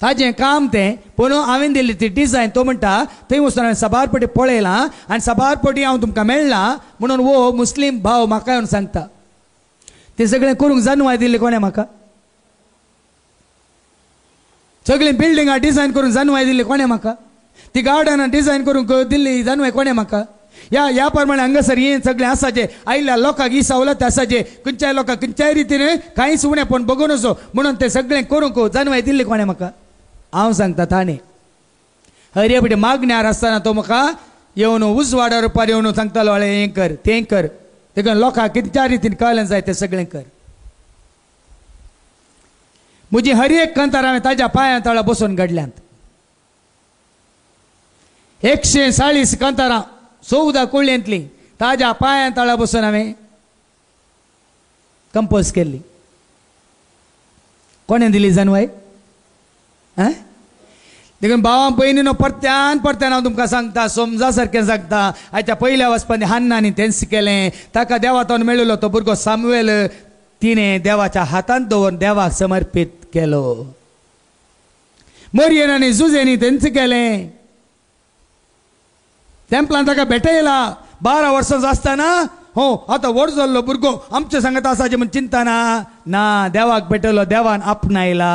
ताजें काम तें पूण हांवें दिल्ली ती डिझायन तो म्हणटा थंय वचून हांवें साबार फावटी पळयलां आनी साबार फावटी हांव तुमकां मेळ्ळां म्हणून वो मुस्लीम भाव म्हाका येवन सांगता. ते सगळें करूंक जानवाय दिल्ली कोणें म्हाका? सगळीं बिल्डिंगां डिझायन करून जानवाय दिल्ली कोणें म्हाका? ती गार्डनां डिझायन करूंक दिल्ली जानवाय कोणें म्हाका? ह्या प्रमाणे हांगासर हें सगळें आसा जे आयिल्ल्या लोकांक ही सवलत आसा जे खंयच्याय लोकांक खंयच्याय रितीन कांयच उणेंपण बगूं नजो म्हणून तें सगळें करूंक जानवाय दिल्ली कोणें म्हाका? हांव सांगता ताणें. हर एक मागण्यार आसतना तो म्हाका येवन उजवाडा रुपार येवन सांगतालो हें कर तें कर. देखून लोकांक खंयच्या रितीन कळलें जाय तें सगळें कर. म्हजी हर एक कंतार हांवें ताज्या पांयां तळा बसून घडल्यांत. 140 कंतारां 14 कुळ्ळेंतलीं ताज्या पांयां तळा बसून हांवें कंपोज केल्ली. कोणें दिली जानवाय? देखून भावां भयणीनो परत्यान हांव तुमकां सांगता, समजा सारकें सांगता, आयच्या पयल्या वचपांनी हन्नानी तेंच केलें. ताका देवातावन मेळिल्लो तो भुरगो सामुएल तिणें देवाच्या हातांत दवरून देवाक समर्पीत केलो. मरियन आनी जुजेनी तेंच केलें. तेंपलान ताका भेटयला 12 वर्सांचो आसतना. हो आतां व्हड जाल्लो भुरगो आमचे सांगत आसाचे म्हूण चिंता ना. देवाक भेटलो, देवान आपणायला.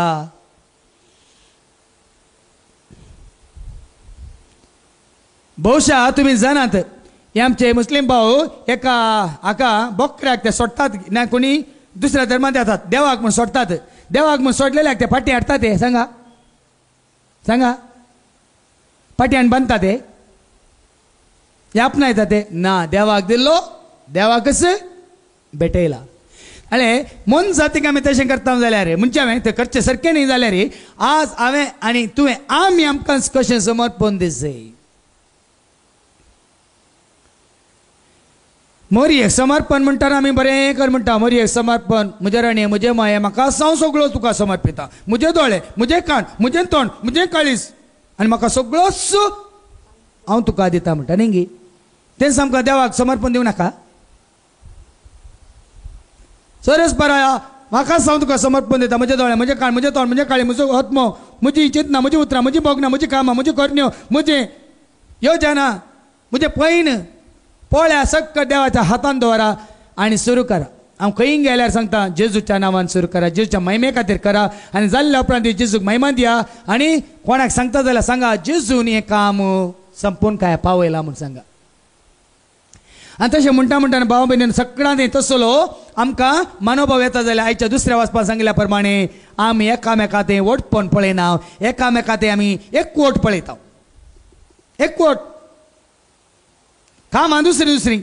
भोवशा तुम्ही जाणात हे आमचे मुस्लिम भाऊ एका हाका बोकड्याक ते सोडटात ना, कोणी दुसऱ्या धर्मांत येतात, देवाक म्हूण सोडटात. देवाक म्हूण सोडलेल्याक ते फाटी हाडटात. ते सांगा फाटी बांदता ते आपणायता ते ना. देवाक दिल्लो, देवाकच भेटयला. अरे मन जातीक आमी तशें करता जाल्यार म्हणजे हांवें तें करचें सारकें न्ही जाल्यार आज हांवें आनी तुवें आमी आमकांच कशें समर्पण दिसय. मोरयेक समर्पण म्हणटा आमी बरें कर म्हणटा. मोरयेक समर्पण, म्हजे रणे म्हजे माये म्हाका हांव सगळो तुका समर्पिता. म्हजे दोळे, म्हजे कान, म्हजें तोंड, म्हजें काळीज आनी म्हाका सगळोच हांव तुका दिता म्हणटा न्ही गी. तें सामका देवाक समर्पण दिवं नाका. सरस बरा म्हाकाच हांव तुका समर्पण दिता. म्हजे दोळे, म्हजे कान, म्हजे तोंड, म्हजे काळी, म्हजो आत्मो, म्हजी चिंतना, म्हजी उतरां, म्हजी बोगनां, म्हजी कामां, म्हजी करण्यो, म्हजे योजना, म्हजे पैन पोळ्या सक्क देवाच्या हातान दवरा आनी सुरू करा. हांव खंय गेल्यार सांगता जेजूच्या नांवान सुरू करा, जेजूच्या महिमे खातीर करा. आनी जाल्ल्या उपरांत जेजूक महिमा दिया. आनी कोणाक सांगता जाल्यार सांगा जेजून हें काम संपून काय पावयला म्हूण सांगा. आनी तशें म्हणटा भाव भयणीन सगळ्यांनी तसलो आमकां मनोभाव येता जाल्यार आयच्या दुसऱ्या वचपाक सांगिल्ल्या प्रमाणे आमी एकामेकांत वटपण पळयना, एकामेकांत आमी एकवट पळयता. एकवट कामां दुसरी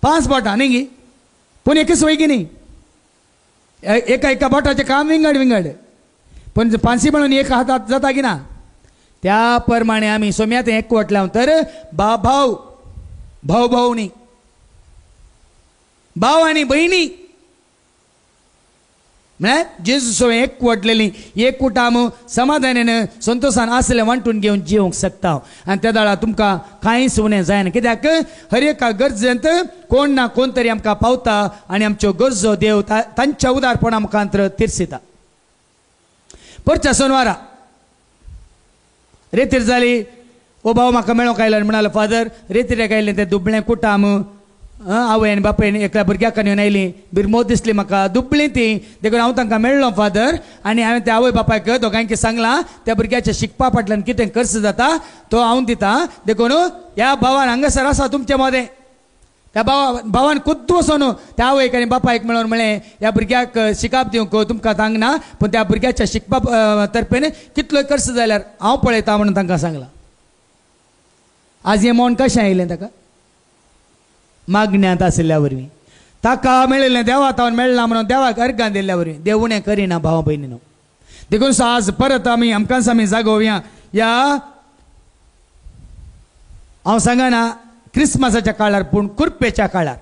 5 बोटां न्ही गी, पूण एकच वय की न्ही. एका बोटाचें काम विंगड पूण 5 म्हणून एक हातात जाता की ना. त्या प्रमाणे आमी सोम्यात एकवट लावन तर भाऊ न्ही, भाव आनी भयणी म्हळ्यार जेजू एकवटलेली एकूटाम समाधानान संतोषान आसले वांटून घेवन जिवंक शकता. आनी त्या दाळा तुमकां कांयच उणें जायना. कित्याक हर एका गरजेंत कोण ना कोण तरी आमकां पावता आनी आमच्यो गरजो देव तांच्या उदारपण आमकां तीर्सिता. परच्या सोनवारा रेतीर जाली. ओ भाव म्हाका मेळोंक आयलो आनी म्हणालो फादर रेतीरेक आयलें तें दुबळें कुटाम आवय आनी बापायन एकल्या भुरग्याक येवन आयली. बिरमोद दिसली म्हाका दुबळीं ती. देखून हांव तांकां मेळ्ळो फादर आनी हांवें त्या आवय बापायक दोगांयकी सांगलां त्या भुरग्याच्या शिकपा फाटल्यान कितें खर्च जाता तो हांव दितां. देखून ह्या भावान हांगासर आसा तुमचे मदें. त्या भावान खुद्द वचून त्या आवयक आनी बापायक मेळोन म्हळें ह्या भुरग्याक शिकाप दिवंक तुमकां सांगना, पूण त्या भुरग्याच्या शिकपा तर्फेन कितलो खर्च जाल्यार हांव पळयतां म्हणून तांकां सांगलां. आज हें मोन कशें आयलें ताका? मागण्यांत आशिल्ल्या वरवीं ताका मेळिल्लें देवातावन मेळना म्हणून देवाक अर्गां दिल्ल्या वरवीं देव उणें करिना भावा भयणीनो. देखून आज परत आमकांच जागोवया. ह्या हांव सांगना क्रिस्मसाच्या काळार पूण कुरपेच्या काळार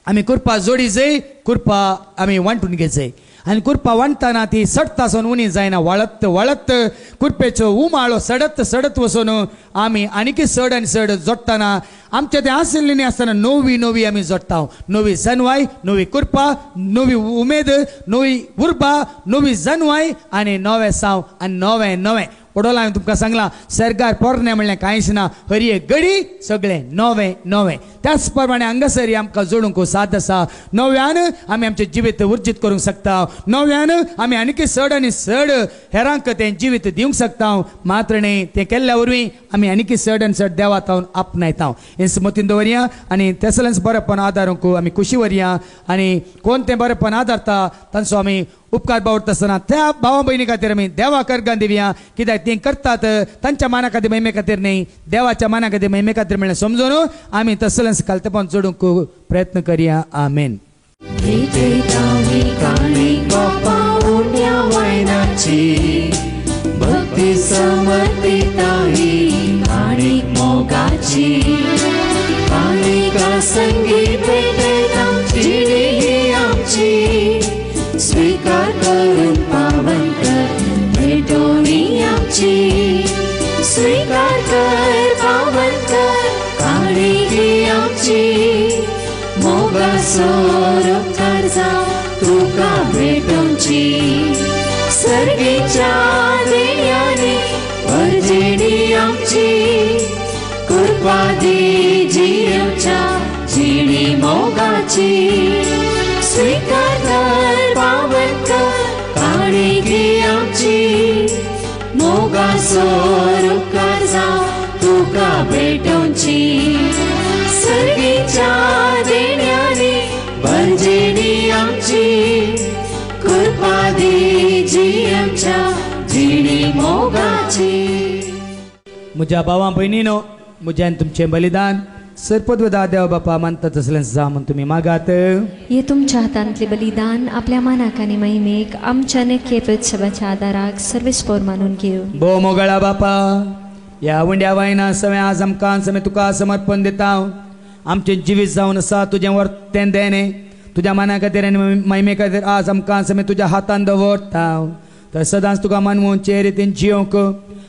आमी कुरपा जोडी जाय, कुरपा आमी वांटून घेवचय. आनी कुरपा वांटतना ती सडतासून उणी जायना. वळत कुरपेचो उमाळो सडत वचून आमी आनीक सड आनी सड जोडटना आमचे ते आशिल्ली न्ही आसतना नवी आमी जोडटा. नवी जनवाय, नवी कुरपा, नवी उमेद, नवी उर्बा, नवी जनवाय आनी नवे साव आनी नवें पडोला. हांवें तुमकां सांगलां सरकार पोरणे म्हणलें कांयच ना. हर एक घडी सगळें नवें. त्याच प्रमाणे हांगासर आमकां जोडूंक साथ आसा. नव्यान आमी आमचें जिवीत उर्जीत करूंक शकता. नव्यान आमी आनीक सड आनी सड हेरांक तें जिवीत दिवंक शकता. मात्र न्ही तें केल्ल्या वरवीं आमी आनीक सड आनी सड देवातावन आपणायता. हें मतीन दवरया आनी तेसलेंच बरेपण आदारूंक आमी खुशी व्हरया. आनी कोण तें बरेपण आदारता तांचो आमी उपकार बावडटा आसतना त्या भावा भयणी खातीर आमी देवाक अर्गां दिवया. कित्याक तीं करतात तांच्या माना खातीर महिमे खातीर न्ही, देवाच्या माना खातीर महिमे खातीर म्हणलें समजून आमी तसलेंच कालतेपण जोडूंक प्रयत्न करया. आमेन. भक्ती समर्पिता ही काणीक मोगाची काणिका संगीत भेटयता जिणी ही आमची स्वीकार कर आमची स्वीकार कर पावन कर काळजी आमची मोगासोर उपकार जाव तुका भेटोवची सर्गीच्या देण्याने वर्जेणी आमची कृपा दी जीवच्या जिणी मोगाची स्वीकार कर पावन कर काळजी आमची मोगासोर उपकार जाव तुका भेटोवची सर्गीच्या देण्याने वर्जेणी आमची कृपा दी जीवच्या जिणी मोगाची. म्हज्या भावां भयणीनो, म्हज्यान तुमचें बलिदान सरपदवदा देव बापा मानतात असलें जा म्हूण तुमी मागात. हे तुमच्या हातांतले बलिदान आपल्या मानाक आनी महिमेक आमच्या नखे उत्सवाच्या आदाराक सर्वेस्पोर मानून घेव. भोव मोगळा बापा, ह्या उंड्या वायना सगळें आज आमकां सगळें तुका समर्पण दिता. आमचें जिवीत जावन आसा तुजें वर्तें देणे तुज्या मना खातीर आनी महिमे खातीर आज आमकां सगळें तुज्या हातान दवरता. तर सदांच तुका मानवून चे रितीन जियोंक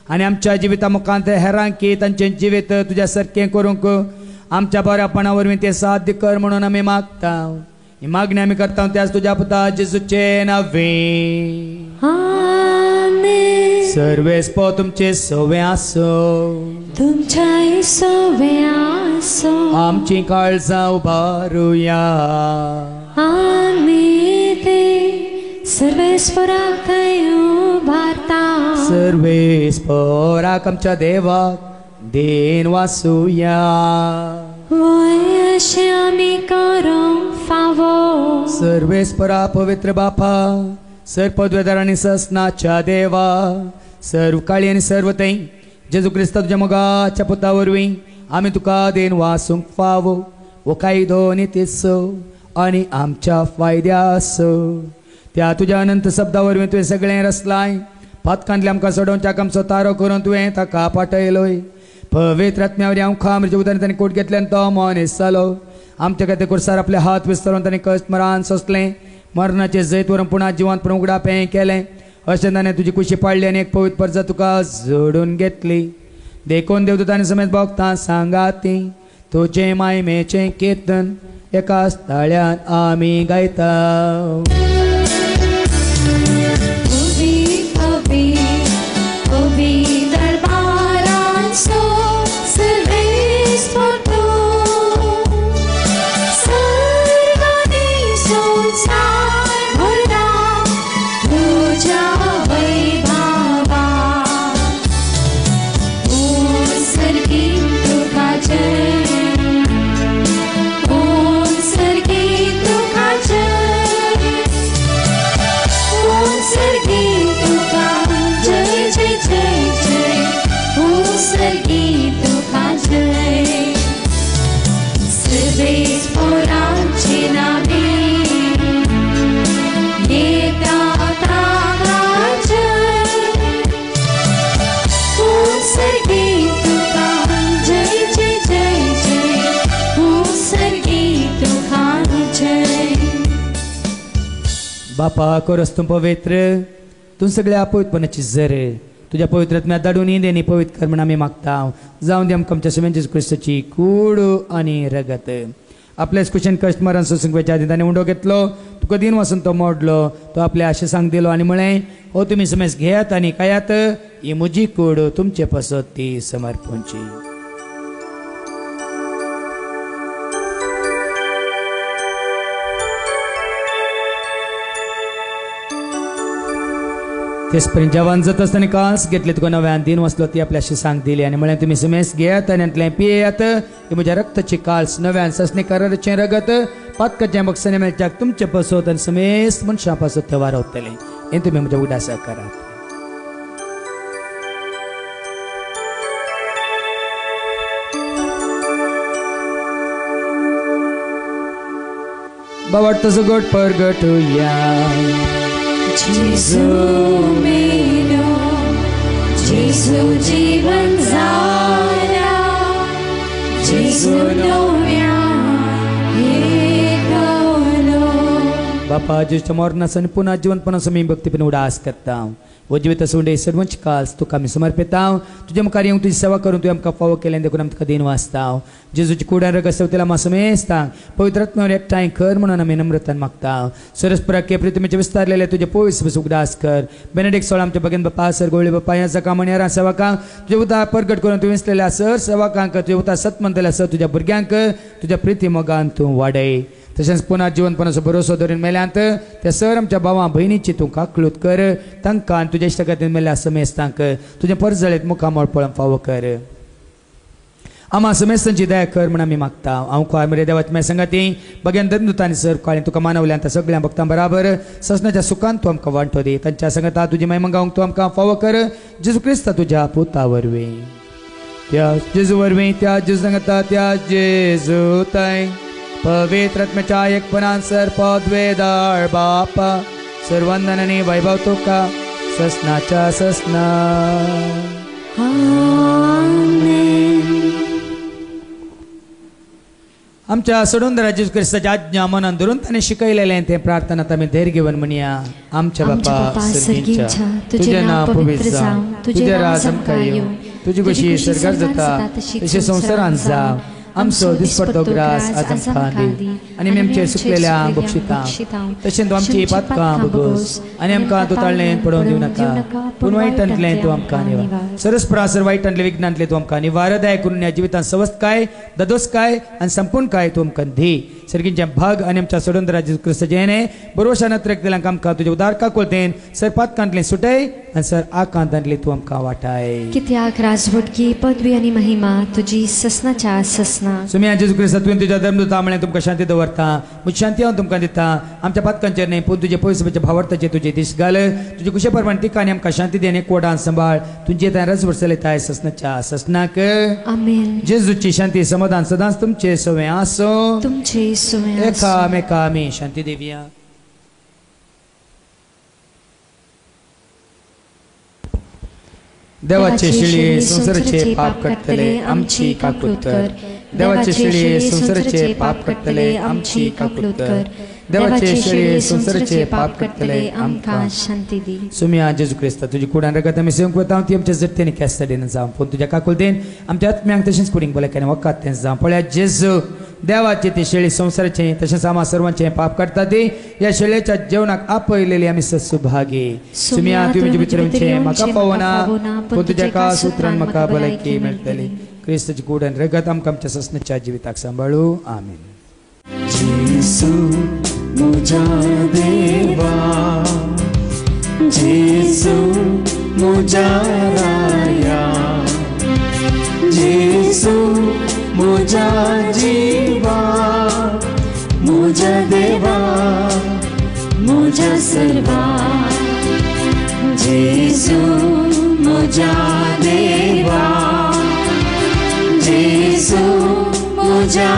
आनी आमच्या जिविता मुखांत हेरांक तांचें जिवीत तुज्या सारकें करूंक आमच्या बऱ्यापणा वरवीं ते साध्य कर म्हणून आमी मागता. ही मागणी आमी करता त्याच तुज्या पुता जेजूचे नांवे. सर्वेस्पो तुमचे सवे आसो, तुमच्या सवे आसो, आमची काळजां उबारुया. आमी ते सर्वेस्पराक थंय उबारता. सर्वेस्पराक आमच्या देवाक देन वासुया. वय अशें आमी करूंक फावो. सर्वेस्परा पवित्र बापा, सर्पद्वेदार आनी ससनाच्या देवा, सर्व काळी आनी सर्व थंय जेजू क्रिस्त तुज्या मोगाच्या पुता वरवीं आमी तुका देन वासूंक फावो. वो कायदो नितीसो आनी आमच्या फायद्यास त्या तुज्या अनंत शब्दा वरवीं तुवें सगळें रचलाय. पातकांतले आमकां सोडोवच्याक आमचो तारो करून तुवें ताका पाठयलोय. पवित्र आत्म्यावरी आमकां म्हज्या उदारण ताणें कोट घेतल्यान तो मनीस जालो. आमच्या खातीर कुर्सार आपले हात विस्तरून ताणें कश्ट मरान सोंसलें. मरणाचे जैत व्हरून पुणा जिवंत उगडापें केलें. अशें ताणें तुजी कुशी पाडली आनी एक पवित्र परजा तुका जोडून घेतली. देखून देवदूतांनी समेत भोगतां सांगाती तुजें मायमेचें कीर्तन एकाच ताळ्यान आमी गायता. बापा कोरस तूं पवित्र, तूं सगळ्या पवित्रपणाची झर तुझ्या पवित्रत्म्या धाडून देनी पवित्र कर म्हण आमी मागता. जावन दी आमकां आमच्या सुमेन जेजू क्रिस्ताची कूड आनी रगत. आपल्याच कुशेन कश्ट मरण सोसूंक वेच्या आदी ताणें उंडो घेतलो. तुका दिन वचून तो मोडलो. तो आपल्या आशेसांक दिलो आनी म्हळें हो तुमी समेज घेयात आनी खायात. ही म्हजी कूड तुमचे पासत ती समर्पणची. तेच पर्यंत जेवण जाता आसतना कास घेतले तुका नव्यान दिन वचलो ती आपल्या शिसांक दिली आनी म्हळें तुमी समेस घेयात आनी यांतलें पियेयात. ही म्हज्या रक्ताची काळस नव्यान ससणे कराराचें रगत पातकाचें बक्षांनी मेळच्याक तुमचे पासत आनी समेस्त मनशां पासत ते वारवतलें. हें तुमी म्हज्या उडासा करात. बावटचो गोड परगटुया. जेजू मेरो, जेजू जीवन जाला, जेजू बापा जेजूच्या मरणासन पुन्हा जिवंतपणासो मी भक्तीपण उडास करता. जिवित सोंडे सर्वंच काल तुका आमी समर्पितांव तुजे मुखार येवंक तुजी सेवा करून तुवें आमकां फावो केलें देखून आमी तुका दिन वाचतांव जेजूची कुडान रगत सवतेला म्हाका समेस्तां पवित्र आत्म्यावर एकठांय कर म्हणून आमी नम्रतान मागतांव सरस्पराके प्रितमेचे विस्तारलेले तुजे पवित्र उगदास कर बेनेडिक्ट सोळा आमच्या भगिन बापा सर गोळी बापा ह्या सका म्हणयारा सेवकांक तुजे उतार प्रगट करून तुवें विसलेल्या सर सेवकांक तुजे उतार सत म्हणटल्या सर तुज्या भुरग्यांक तुज्या प्रिती मोगान तूं वाडय तशेंच पुना जिवनपणाचो भरोसो धरून मेल्यांत त्या सर आमच्या भावां भयणीची तूं काकलूत कर तांकां आनी तुज्या इश्टगातीन मेल्ल्या समेस्तांक तुजें परजळीत मुखामळ पळोवन फावो कर आमा समेस्तांची दया कर म्हण आमी मागता हांव कोय मरे देवाची म्हाज्या संगाती भगवान धर्मदूतांनी सर काळें तुका मानवल्यान त्या सगळ्या भक्तां बराबर ससनाच्या सुखान तूं आमकां वांटो दी तांच्या संगता तुजी महिमा गावंक तूं आमकां फावो कर जेजू क्रिस्त तुज्या पुता वरवीं त्या जेजू वरवीं त्या जेजू संगता त्या जेजू ताय पवित्र आत्म्याच्या एकपणान सर पदवेदार बापा सर्वंदनांनी वैभव तुका ससनाच्या ससना आमच्या सोडून जेजू क्रिस्ताच्या आज्ञा मनान धरून ताणें शिकयलेलें तें प्रार्थनात आमी धैर्य घेवन म्हणया आमच्या बापा सर्गीच्या तुजें नांव पवित्र जावं तुजें राज आमकां येवं तुजी कशी स्वर्गांत जाता तशें संवसारांत जावं आमचो दिसपडटो ग्रास आज आमकां दी आनी आमी आमचेर सुकलेल्या बक्षितां तशें तूं आमची पातकां बगोस आनी आमकां तूं ताळणेंत पडोवन दिवं नाका पूण वायटांतलें तूं आमकां निवार सरस्परासर वायटांतले विघ्नांतले तूं आमकां निवार दया करून ह्या जिवितांत सवस्तकाय ददोसकाय आनी संपूर्णकाय तूं आमकां दी सर्गींचे भाग आनी आमच्या सोडून जेजू क्रिस्ताचे येणे बरोवशा नत्रेक दिल्यांक आमकां तुजे उदार काकुळतेन सर पातकांतलें सुटय आनी सर आकांतांतली तूं आमकां वाटाय कित्याक राजवटकी पदवी आनी महिमा तुजी ससनाच्या ससना सुम्या जेजू क्रिस्त तुवें तुज्या धर्मदूता म्हळ्यार तुमकां शांती दवरता म्हजी शांती हांव तुमकां दिता आमच्या पातकांचेर न्ही पूण तुजे पयस भावार्थाचेर तुजे दीस घाल तुजे कुशे प्रमाणे तिका आनी आमकां शांती दी आनी कोडान सांबाळ तुजे थंय रस वर्सलयताय ससनाच्या ससनाक आमेन जेजूची शांती समाधान सदांच तुमचे सवे आसो तुमचे सवे एकामेका आमी शांती देवया देवाचे शिळे संसाराचे पाप कटतले आमची काकूत कर देवाचे शिळे संसाराचे पाप कटतले आमची काकूत कर देवाचे शिळे संसाराचे पाप कटतले आमकां शांती दी सुम्या जेजू क्रिस्त तुजी कुडान रगत आमी सेवंक वता ती आमच्या जट्टेनी केस्ताडेन जावं पूण तुज्या काकुलतेन आमच्या आत्म्यांक तशेंच कुडींक बलयकानी वकात तें जावं पळया जेजू देवाचे ती शेळी संसाराचे तशेंच आमा सर्वांचे पाप करता ती ह्या शेळयेच्या जेवणाक आपयलेली आमी सत्सुभागी सुम्या तुवें म्हजे भितर म्हाका पावना पूण तुज्या का सुत्रान म्हाका भलायकी मेळटली क्रिस्ताची कुडान रगत आमकां आमच्या ससनाच्या जिविताक सांबाळू आमीन जेसू मुझा देवा जेसू मुझा राया जेसू मुझा जीवा मुझा देवा मुझा सर्वा जेसू मुझा देवा जेसू मुझा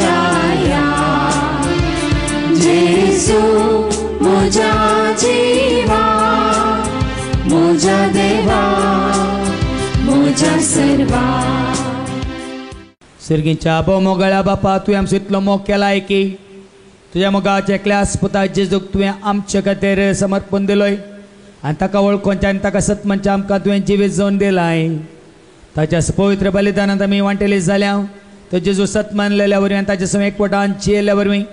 राया जेसू मुझा जीवा मुझा देवा मुझा सर्वा सर्गींच्या आबो मोगळ्या बापा तुवें आमचो इतलो मोग केलाय की तुज्या मोगाच्या एकल्यास पुता जेजूक तुवें आमचे खातीर समर्पण दिलोय आनी ताका वळखोवचे आनी ताका सतमनचे आमकां तुवें जिवीत जावन दिलाय ताच्या पवित्र बलिदानांत आमी वांटेली जाल्या तो जेजू सत मानलेल्या वरवीं आनी ताचे समेत एकवटान जियेल्या वरवीं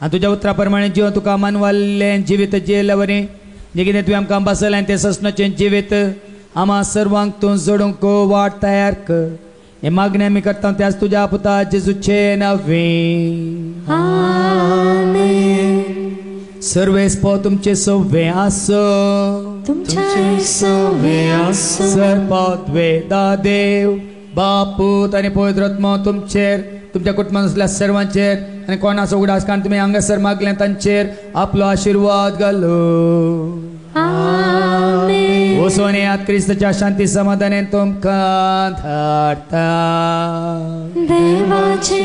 आनी तुज्या उतरा प्रमाणे जिवन तुका मानवाल्लें जिवीत जियेल्या वरवीं जें कितें तुवें आमकां बसयलें तें ससनाचें जिवीत आमा सर्वांक तूं जोडूंक वाट तयार कर हे मागणी आमी करता त्याच तुज्या पुता जेजूचे नवे सर्वेस पो तुमचे सवे आसो तुमचे सवे आसो सर पदवे दा देव बापूत आनी पवित्र आत्मा तुमचेर तुमच्या कुटुंबान असल्या सर्वांचेर आनी कोणाचो उगडास कारण तुमी हांगासर मागलें तांचेर आपलो आशिर्वाद घालो वचून येयात क्रिस्ताच्या शांती समाधानान तुमकां धाडटा देवाची